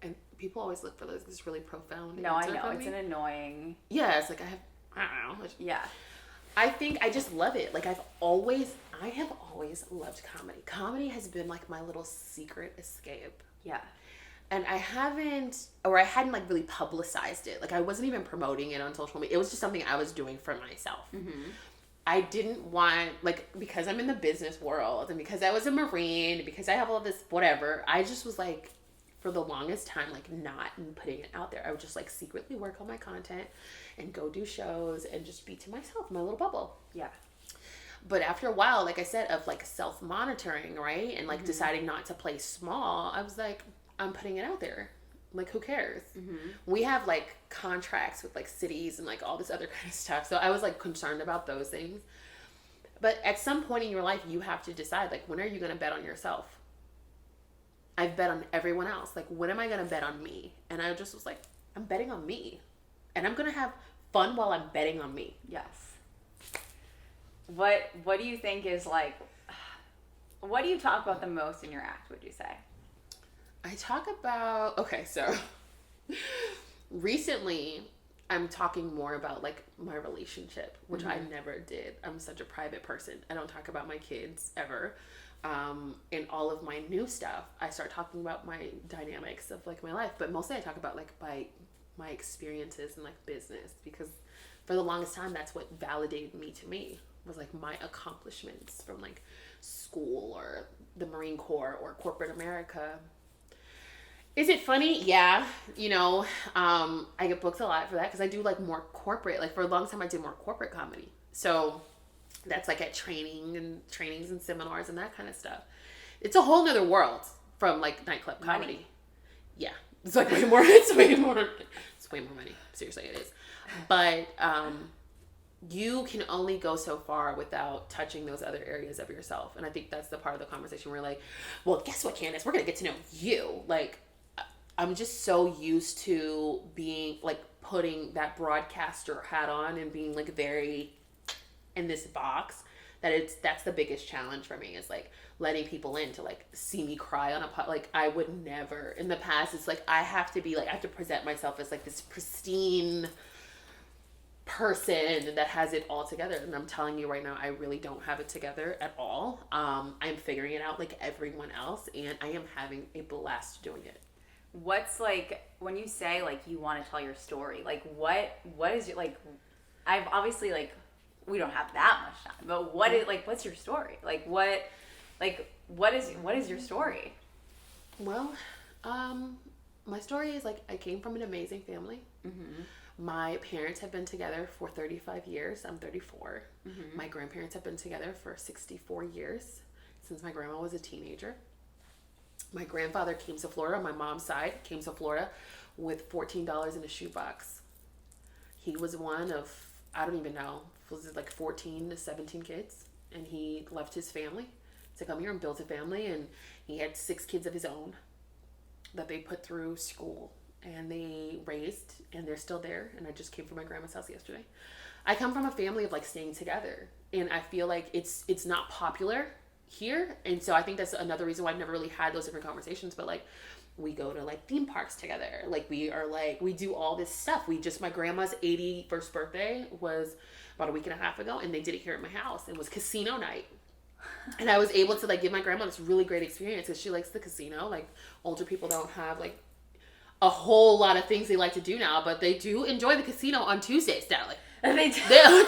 Speaker 2: And people always look for this really profound
Speaker 3: No, I
Speaker 2: answer
Speaker 3: know.
Speaker 2: from
Speaker 3: It's
Speaker 2: me.
Speaker 3: an annoying.
Speaker 2: Yeah, it's like I don't know.
Speaker 3: Yeah.
Speaker 2: I think I just love it. Like I have always loved comedy. Comedy has been like my little secret escape.
Speaker 3: Yeah.
Speaker 2: And I hadn't like really publicized it. Like I wasn't even promoting it on social media. It was just something I was doing for myself. Mm-hmm. I didn't want, like, because I'm in the business world and because I was a Marine, because I have all this whatever, I just was like, for the longest time, like not putting it out there. I would just like secretly work on my content and go do shows and just be to myself, my little bubble.
Speaker 3: Yeah.
Speaker 2: But after a while, like I said, of like self-monitoring, right? And like deciding not to play small, I was like, I'm putting it out there. Like, who cares? Mm-hmm. We have like contracts with like cities and like all this other kind of stuff. So I was like concerned about those things. But at some point in your life, you have to decide, like, when are you going to bet on yourself? I've bet on everyone else. Like, when am I going to bet on me? And I just was like, I'm betting on me. And I'm going to have fun while I'm betting on me.
Speaker 3: Yes. What do you think is like, what do you talk about the most in your act, would you say?
Speaker 2: I talk about, okay, so recently I'm talking more about like my relationship, which I never did. I'm such a private person. I don't talk about my kids ever. In all of my new stuff, I start talking about my dynamics of like my life, but mostly I talk about like my experiences in like business, because for the longest time, that's what validated me was like my accomplishments from like school or the Marine Corps or corporate America. Is it funny? Yeah. You know, I get booked a lot for that because I do like more corporate, like for a long time I did more corporate comedy. So that's like at trainings and seminars and that kind of stuff. It's a whole nother world from like nightclub comedy.
Speaker 3: Money.
Speaker 2: Yeah. It's like it's way more money. Seriously, it is. But, you can only go so far without touching those other areas of yourself. And I think that's the part of the conversation where like, well, guess what, Candice? We're going to get to know you. Like, I'm just so used to being like putting that broadcaster hat on and being like very in this box that's the biggest challenge for me, is like letting people in to like see me cry on a pot. Like I would never in the past. It's like I have to present myself as like this pristine person that has it all together. And I'm telling you right now, I really don't have it together at all. I'm figuring it out like everyone else, and I am having a blast doing it.
Speaker 3: What's like, when you say like you want to tell your story, like what is your, like, I've obviously, like, we don't have that much time, but what is, like, what's your story? Like what is your story?
Speaker 2: Well, my story is like, I came from an amazing family. My parents have been together for 35 years. I'm 34. My grandparents have been together for 64 years, since my grandma was a teenager. My grandfather came to Florida, my mom's side, came to Florida with $14 in a shoebox. He was one of, I don't even know, was it like 14 to 17 kids? And he left his family to come here and build a family. And he had 6 kids of his own that they put through school and they raised, and they're still there. And I just came from my grandma's house yesterday. I come from a family of like staying together, and I feel like it's not popular here. And so I think that's another reason why I've never really had those different conversations. But like, we go to like theme parks together. Like we do all this stuff. My grandma's 81st birthday was about a week and a half ago, and they did it here at my house. It was casino night. And I was able to like give my grandma this really great experience because she likes the casino. Like, older people don't have like a whole lot of things they like to do now, but they do enjoy the casino on Tuesdays, Natalie. On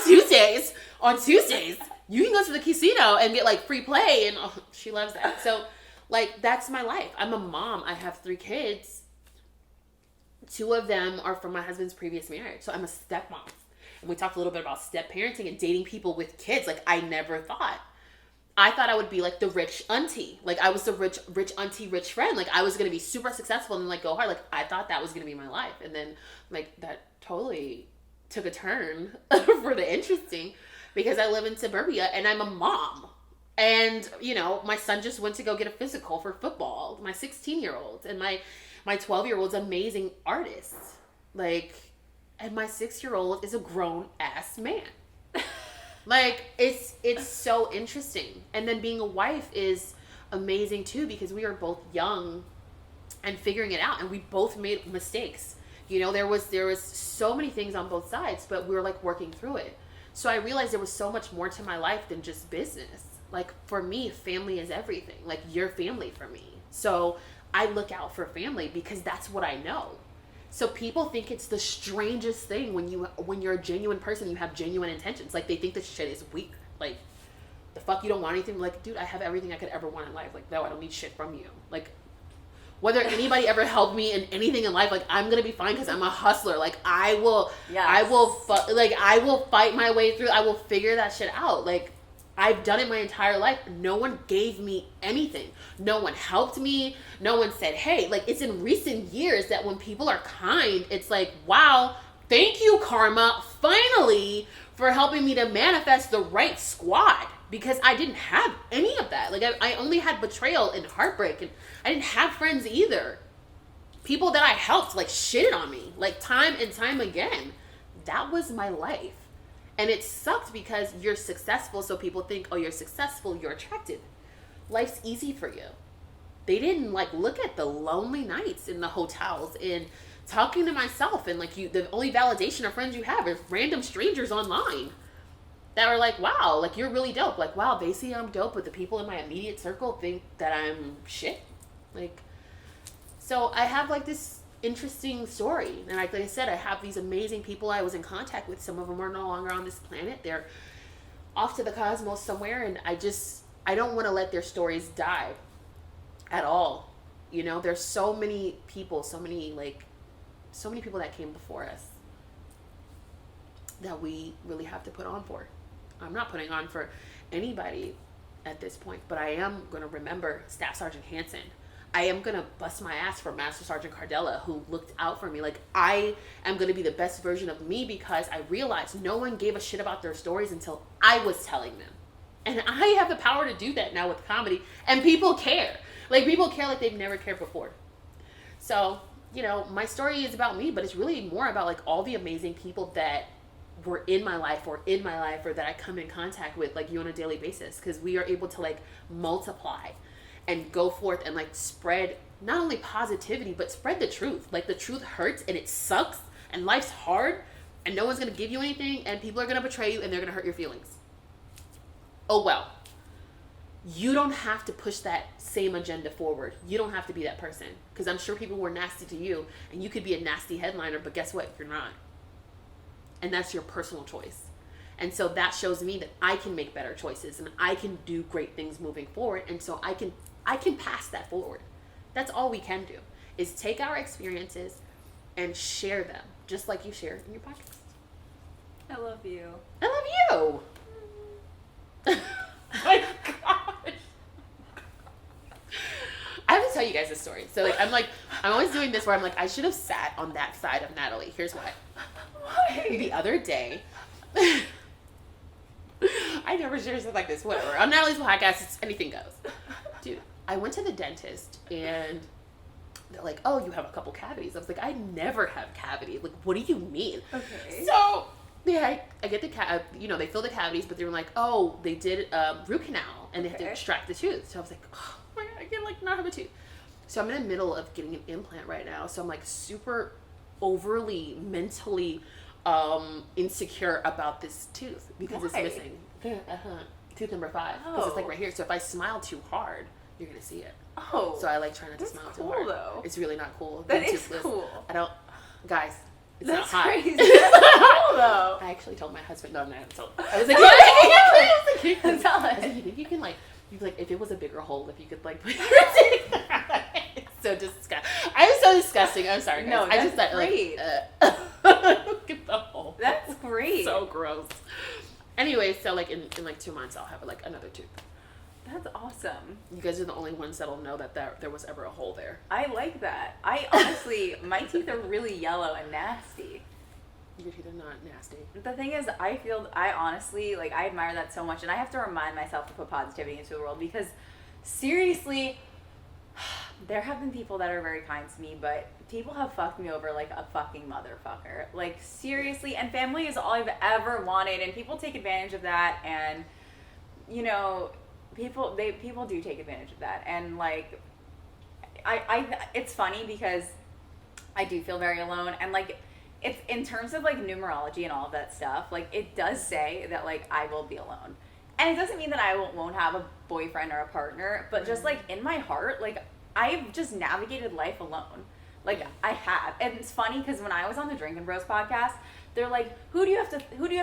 Speaker 2: Tuesdays, you can go to the casino and get like free play, and she loves that. So like, that's my life. I'm a mom. I have 3 kids. 2 of them are from my husband's previous marriage. So I'm a stepmom. And we talked a little bit about step parenting and dating people with kids. Like, I thought I would be like the rich auntie. Like, I was the rich auntie, rich friend. Like, I was going to be super successful and like go hard. Like, I thought that was going to be my life. And then like, that totally took a turn for the interesting, because I live in suburbia and I'm a mom. And, you know, my son just went to go get a physical for football. My 16-year-old and my 12-year-old's amazing artist. Like, and my 6-year-old is a grown ass man. Like, it's so interesting. And then being a wife is amazing too, because we are both young and figuring it out, and we both made mistakes. You know, there was so many things on both sides, but we were like working through it. So I realized there was so much more to my life than just business. Like, for me, family is everything. Like, you're family for me. So I look out for family because that's what I know. So people think it's the strangest thing when you're a genuine person, you have genuine intentions. Like, they think this shit is weak. Like, the fuck, you don't want anything? Like, dude, I have everything I could ever want in life. Like, no, I don't need shit from you. Like, whether anybody ever helped me in anything in life, like, I'm gonna be fine because I'm a hustler. Like, I will fight my way through. I will figure that shit out. Like, I've done it my entire life. No one gave me anything. No one helped me. No one said, hey. Like, it's in recent years that when people are kind, it's like, wow, thank you, karma, finally, for helping me to manifest the right squad. Because I didn't have any of that. Like, I only had betrayal and heartbreak, and I didn't have friends either. People that I helped, like, shitted on me, like, time and time again. That was my life. And it sucked because you're successful, so people think, oh, you're successful, you're attractive. Life's easy for you. They didn't, like, look at the lonely nights in the hotels and talking to myself, and, like, the only validation of friends you have is random strangers online that were like, wow, like, you're really dope. Like, wow, they see I'm dope, but the people in my immediate circle think that I'm shit. Like, so I have, like, this interesting story. And like I said, I have these amazing people I was in contact with. Some of them are no longer on this planet. They're off to the cosmos somewhere, and I don't want to let their stories die at all. You know, there's so many people, so many people that came before us that we really have to put on for. I'm not putting on for anybody at this point, but I am going to remember Staff Sergeant Hansen. I am going to bust my ass for Master Sergeant Cardella, who looked out for me. Like, I am going to be the best version of me because I realized no one gave a shit about their stories until I was telling them. And I have the power to do that now with comedy, and people care. Like, people care like they've never cared before. So, you know, my story is about me, but it's really more about, like, all the amazing people that were in my life or that I come in contact with, like you, on a daily basis, because we are able to, like, multiply and go forth and, like, spread not only positivity, but spread the truth. Like, the truth hurts and it sucks and life's hard, And no one's going to give you anything, and people are going to betray you, and they're going to hurt your feelings. Oh, well. You don't have to push that same agenda forward. You don't have to be that person. Because I'm sure people were nasty to you, and you could be a nasty headliner, but guess what? You're not. And that's your personal choice. And so that shows me that I can make better choices, and I can do great things moving forward, and so I can pass that forward. That's all we can do, is take our experiences and share them, just like you share in your podcast.
Speaker 3: I love you.
Speaker 2: I love you. My gosh. I have to tell you guys this story. So I'm always doing this where I'm like, I should have sat on that side of Natalie. Here's why.
Speaker 3: Why?
Speaker 2: The other day, I never share stuff like this. Whatever. On Natalie's podcast, it's anything goes. Dude, I went to the dentist and they're like, oh, you have a couple cavities. I was like, I never have cavities. Like, what do you mean?
Speaker 3: Okay.
Speaker 2: So yeah, I get the they fill the cavities, but they were like, oh, they did root canal and they had to extract the tooth. So I was like, oh my God, I can not have a tooth. So I'm in the middle of getting an implant right now. So I'm like super overly mentally insecure about this tooth because it's missing. Tooth number 5. Because it's like right here. So if I smile too hard, you're gonna see it.
Speaker 3: Oh.
Speaker 2: So I try not to smile too hard.
Speaker 3: Though.
Speaker 2: It's really not cool.
Speaker 3: That is cool.
Speaker 2: I don't, guys. It's
Speaker 3: That's
Speaker 2: not hot.
Speaker 3: crazy. That's cool though.
Speaker 2: I actually told my husband, no, so I was like, I was like, you think you can if it was a bigger hole, if you could put your it's so disgusting. I'm so disgusting. I'm sorry, guys.
Speaker 3: No, that's
Speaker 2: I just thought
Speaker 3: great.
Speaker 2: look at the hole.
Speaker 3: That's great.
Speaker 2: So gross. Anyway, so in 2 months I'll have another tooth.
Speaker 3: That's awesome.
Speaker 2: You guys are the only ones that'll know that there was ever a hole there.
Speaker 3: I like that. I honestly, my teeth are really yellow and nasty.
Speaker 2: Your teeth are not nasty.
Speaker 3: The thing is, I honestly, I admire that so much, and I have to remind myself to put positivity into the world because, seriously, there have been people that are very kind to me, but people have fucked me over like a fucking motherfucker. Seriously, and family is all I've ever wanted, and people take advantage of that, and, people do take advantage of that, and it's funny because I do feel very alone, and it's in terms of numerology and all of that stuff, it does say that I will be alone, and it doesn't mean that I won't have a boyfriend or a partner, but just in my heart, I've just navigated life alone. I have, and it's funny because when I was on the Drinkin' Bros podcast, they're like, who do you have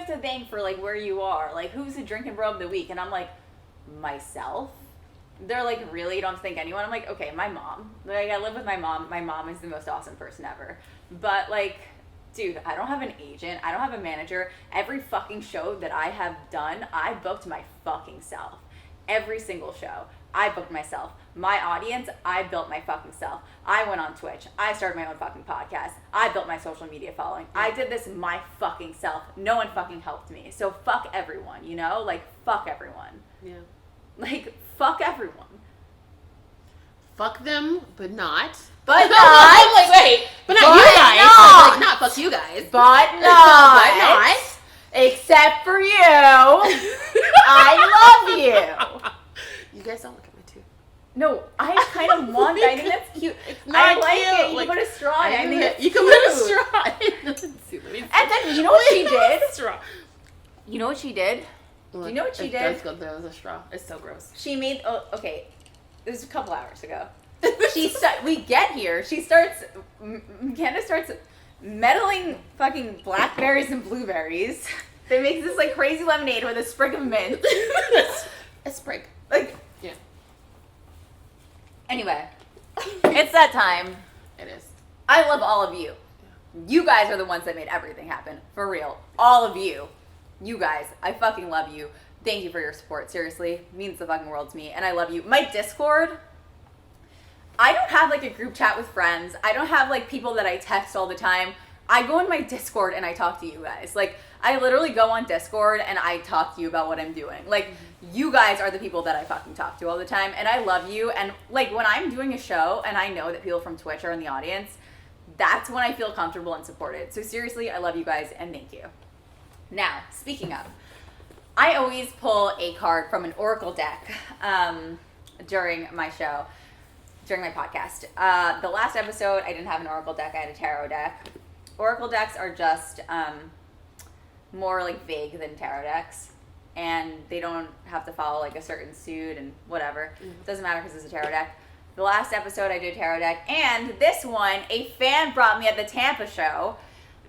Speaker 3: to thank for where you are, who's the Drinkin' Bro of the week, and I'm like, myself. They're like, really? You don't think anyone? I'm like, okay, my mom. I live with my mom. My mom is the most awesome person ever. But dude, I don't have an agent. I don't have a manager. Every fucking show that I have done, I booked my fucking self. Every single show, I booked myself. My audience, I built my fucking self. I went on Twitch. I started my own fucking podcast. I built my social media following. I did this my fucking self. No one fucking helped me. So fuck everyone, fuck everyone.
Speaker 2: Yeah.
Speaker 3: Fuck everyone.
Speaker 2: Fuck them, but not.
Speaker 3: But not.
Speaker 2: I'm wait. But not you guys.
Speaker 3: Not.
Speaker 2: Not fuck you guys.
Speaker 3: But not.
Speaker 2: But not.
Speaker 3: Except for you. I love you.
Speaker 2: You guys don't look at my tooth.
Speaker 3: No, I kind of want that. I think that's cute.
Speaker 2: It's not
Speaker 3: I like
Speaker 2: cute.
Speaker 3: it. You can put a straw in it. I think it's
Speaker 2: you can
Speaker 3: cute.
Speaker 2: put a straw.
Speaker 3: And then, you know what she did?
Speaker 2: Straw.
Speaker 3: You know what she did? Do you know what she did?
Speaker 2: There was a straw. It's so gross.
Speaker 3: She made, okay, this was a couple hours ago. We get here, Candace starts meddling fucking blackberries and blueberries. They make this crazy lemonade with a sprig of mint.
Speaker 2: A sprig. Yeah.
Speaker 3: Anyway, it's that time.
Speaker 2: It is.
Speaker 3: I love all of you. You guys are the ones that made everything happen. For real. All of you. You guys, I fucking love you. Thank you for your support. Seriously, it means the fucking world to me, and I love you. My Discord, I don't have a group chat with friends. I don't have people that I text all the time. I go in my Discord and I talk to you guys. I literally go on Discord and I talk to you about what I'm doing. You guys are the people that I fucking talk to all the time, and I love you. And when I'm doing a show and I know that people from Twitch are in the audience, that's when I feel comfortable and supported. So seriously, I love you guys and thank you. Now, speaking of, I always pull a card from an oracle deck during my show, during my podcast. The last episode, I didn't have an oracle deck. I had a tarot deck. Oracle decks are just more like vague than tarot decks, and they don't have to follow like a certain suit and whatever. Doesn't matter because it's a tarot deck. The last episode I did tarot deck, and this one a fan brought me at the Tampa show.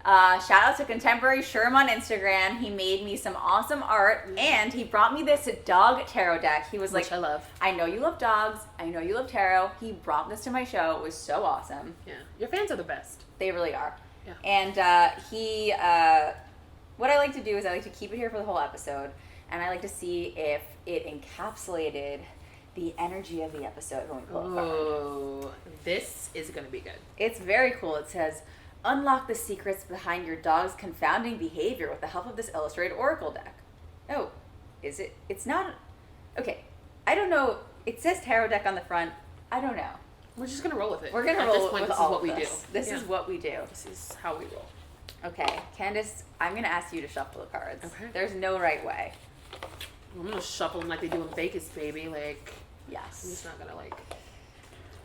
Speaker 3: Shout out to Contemporary Sherm on Instagram. He made me some awesome art, and he brought me this dog tarot deck. He was
Speaker 2: Which
Speaker 3: like,
Speaker 2: I love.
Speaker 3: I know you love dogs. I know you love tarot. He brought this to my show. It was so awesome.
Speaker 2: Yeah. Your fans are the best.
Speaker 3: They really are.
Speaker 2: Yeah.
Speaker 3: And what I like to do is I like to keep it here for the whole episode, and I like to see if it encapsulated the energy of the episode when we pull it forward.
Speaker 2: Oh, this is going to be good.
Speaker 3: It's very cool. It says, unlock the secrets behind your dog's confounding behavior with the help of this illustrated oracle deck. Oh, is it? It's not. Okay, I don't know. It says tarot deck on the front. I don't know.
Speaker 2: We're just going to roll with it.
Speaker 3: We're going to
Speaker 2: At
Speaker 3: roll
Speaker 2: this point,
Speaker 3: with
Speaker 2: this
Speaker 3: all
Speaker 2: is what
Speaker 3: of
Speaker 2: we
Speaker 3: this.
Speaker 2: do.
Speaker 3: This is what we do.
Speaker 2: This is how we roll.
Speaker 3: Okay, Candice, I'm going to ask you to shuffle the cards.
Speaker 2: Okay.
Speaker 3: There's no right way.
Speaker 2: I'm going to shuffle them like they do in Vegas, baby. Like, I'm
Speaker 3: Yes.
Speaker 2: just not going to, like,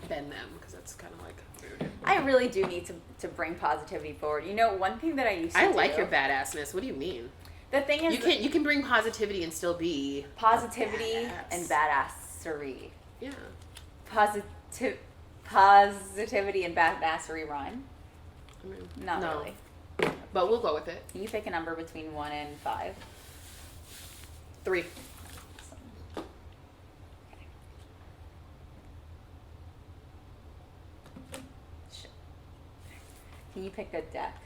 Speaker 2: bend them because that's kind of, like, rude.
Speaker 3: I really do need to bring positivity forward. You know, one thing that I used to do.
Speaker 2: I like your badassness. What do you mean?
Speaker 3: The thing is,
Speaker 2: You can bring positivity and still be
Speaker 3: positivity
Speaker 2: badass.
Speaker 3: and badassery.
Speaker 2: Yeah.
Speaker 3: Positivity and badassery rhyme?
Speaker 2: I mean,
Speaker 3: Not
Speaker 2: no.
Speaker 3: really.
Speaker 2: But we'll go with it.
Speaker 3: Can you pick a number between 1 and 5?
Speaker 2: 3.
Speaker 3: Awesome. Okay. Can you pick a deck?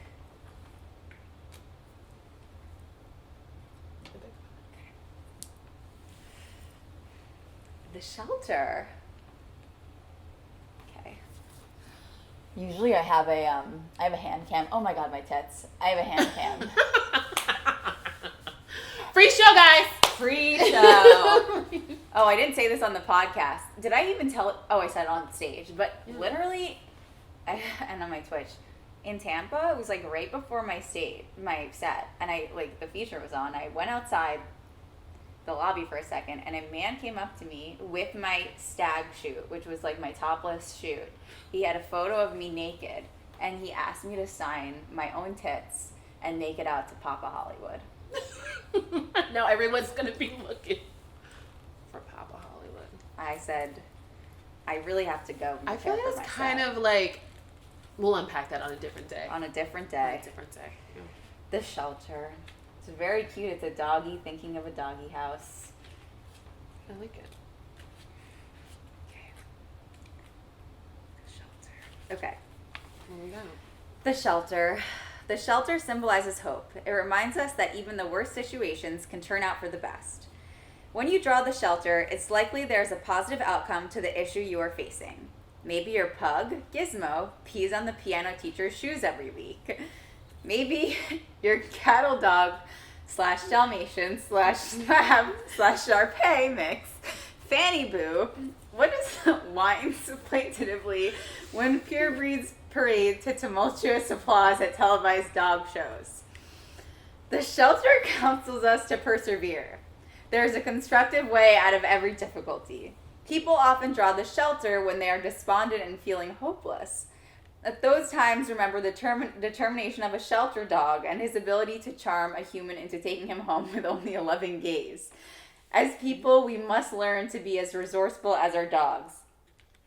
Speaker 3: The shelter. Okay. Usually I have a hand cam. Oh my god, my tits. I have a hand cam.
Speaker 2: Free show, guys!
Speaker 3: Free show. Oh, I didn't say this on the podcast. Did I even tell it? Oh, I said it on stage. But literally, and on my Twitch, in Tampa, it was like right before my set, and the feature was on. I went outside the lobby for a second, and a man came up to me with my stag shoot, which was like my topless shoot. He had a photo of me naked, and he asked me to sign my own tits and make it out to Papa Hollywood.
Speaker 2: Now everyone's gonna be looking for Papa Hollywood.
Speaker 3: I said, I really have to go.
Speaker 2: I feel like it's kind of like, we'll unpack that on a different day.
Speaker 3: On a different
Speaker 2: On
Speaker 3: day.
Speaker 2: a different day. Yeah.
Speaker 3: The shelter. It's very cute. It's a doggy thinking of a doggy house.
Speaker 2: I like it.
Speaker 3: Okay. The shelter. Okay.
Speaker 2: There we go.
Speaker 3: The shelter. The shelter symbolizes hope. It reminds us that even the worst situations can turn out for the best. When you draw the shelter, it's likely there's a positive outcome to the issue you are facing. Maybe your pug, Gizmo, pees on the piano teacher's shoes every week. Maybe your cattle dog / Dalmatian / Slab / Shar-Pei mix, Fanny Boo, what is whines plaintively when purebreds parade to tumultuous applause at televised dog shows. The shelter counsels us to persevere. There is a constructive way out of every difficulty. People often draw the shelter when they are despondent and feeling hopeless. At those times, remember the determination of a shelter dog and his ability to charm a human into taking him home with only a loving gaze. As people, we must learn to be as resourceful as our dogs.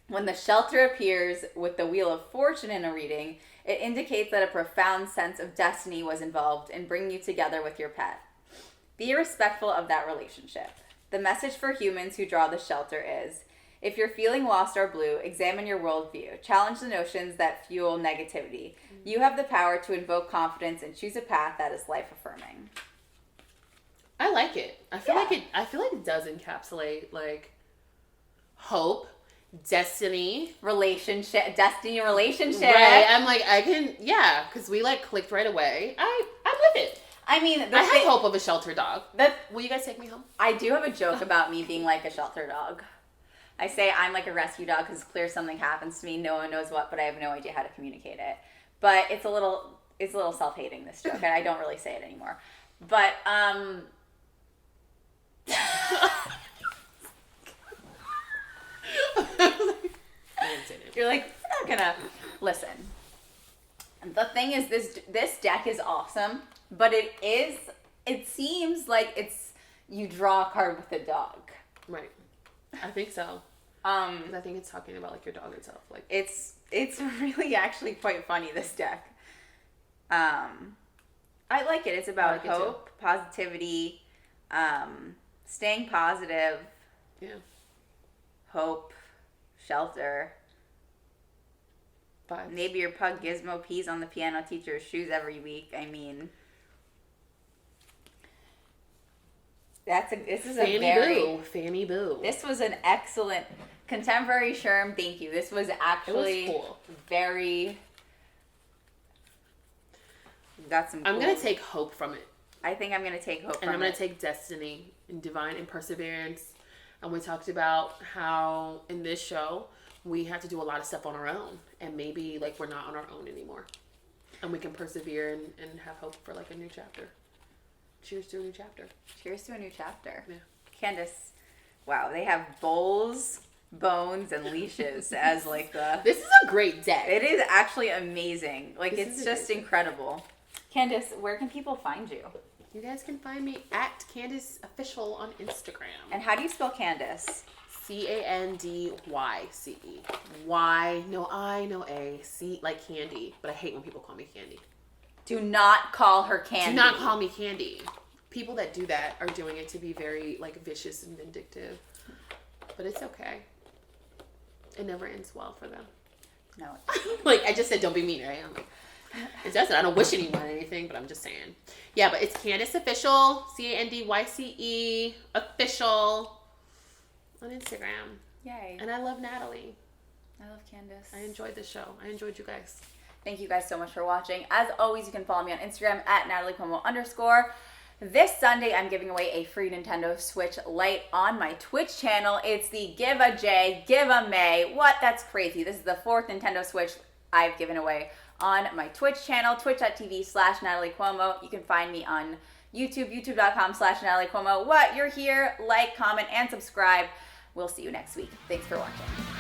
Speaker 3: When the shelter appears with the Wheel of Fortune in a reading, it indicates that a profound sense of destiny was involved in bringing you together with your pet. Be respectful of that relationship. The message for humans who draw the shelter is, if you're feeling lost or blue, examine your worldview. Challenge the notions that fuel negativity. You have the power to invoke confidence and choose a path that is life-affirming.
Speaker 2: I like it. I feel like it does encapsulate like hope, destiny,
Speaker 3: relationship.
Speaker 2: Right. I'm like, because we like clicked right away. I'm with it.
Speaker 3: I mean,
Speaker 2: I have hope of a shelter dog. Will you guys take me home?
Speaker 3: I do have a joke about me being like a shelter dog. I say I'm like a rescue dog because it's clear something happens to me. No one knows what, but I have no idea how to communicate it. But it's a little self-hating, this joke, and I don't really say it anymore. But
Speaker 2: I didn't say it.
Speaker 3: you're like, we're not gonna listen. The thing is, this deck is awesome But it seems like you draw a card with a dog.
Speaker 2: Right. I think so. 'Cause I think it's talking about like your dog itself. Like
Speaker 3: it's really actually quite funny, this deck. I like it. It's about hope, positivity, staying positive.
Speaker 2: Yeah.
Speaker 3: Hope, shelter.
Speaker 2: Vibes.
Speaker 3: Maybe your pug Gizmo pees on the piano teacher's shoes every week. I mean, this is
Speaker 2: Fanny Boo.
Speaker 3: This was an excellent contemporary Sherm. Thank you. This was actually
Speaker 2: cool.
Speaker 3: very. Got some.
Speaker 2: I'm gonna take hope from it.
Speaker 3: I think I'm gonna take hope.
Speaker 2: And I'm gonna take destiny and divine and perseverance. And we talked about how in this show we have to do a lot of stuff on our own, and maybe like we're not on our own anymore, and we can persevere and have hope for like a new chapter. Cheers to a new chapter.
Speaker 3: Cheers to a new chapter.
Speaker 2: Yeah.
Speaker 3: Candice, wow, they have bowls, bones, and leashes as like the.
Speaker 2: This is a great deck.
Speaker 3: It is actually amazing. Like
Speaker 2: This
Speaker 3: it's just incredible. Candice, where can people find you?
Speaker 2: You guys can find me at Candyce Official on Instagram.
Speaker 3: And how do you spell Candice?
Speaker 2: Candyce. Y, no I, no A. C like candy. But I hate when people call me Candy.
Speaker 3: Do not call her Candy.
Speaker 2: Do not call me Candy. People that do that are doing it to be very like vicious and vindictive. But it's okay. It never ends well for them.
Speaker 3: No.
Speaker 2: Like I just said, don't be mean, right? I'm like, it doesn't. I don't wish anyone anything, but I'm just saying. Yeah, but it's Candice Official, Candyce Official on Instagram.
Speaker 3: Yay.
Speaker 2: And I love Natalie.
Speaker 3: I love Candice.
Speaker 2: I enjoyed the show. I enjoyed you guys.
Speaker 3: Thank you guys so much for watching. As always, you can follow me on Instagram at Natalie Cuomo _. This Sunday, I'm giving away a free Nintendo Switch Lite on my Twitch channel. It's the Give a J, Give a May. What? That's crazy. This is the 4th Nintendo Switch I've given away on my Twitch channel, twitch.tv/Natalie Cuomo. You can find me on YouTube, youtube.com/Natalie Cuomo. What? You're here. Like, comment, and subscribe. We'll see you next week. Thanks for watching.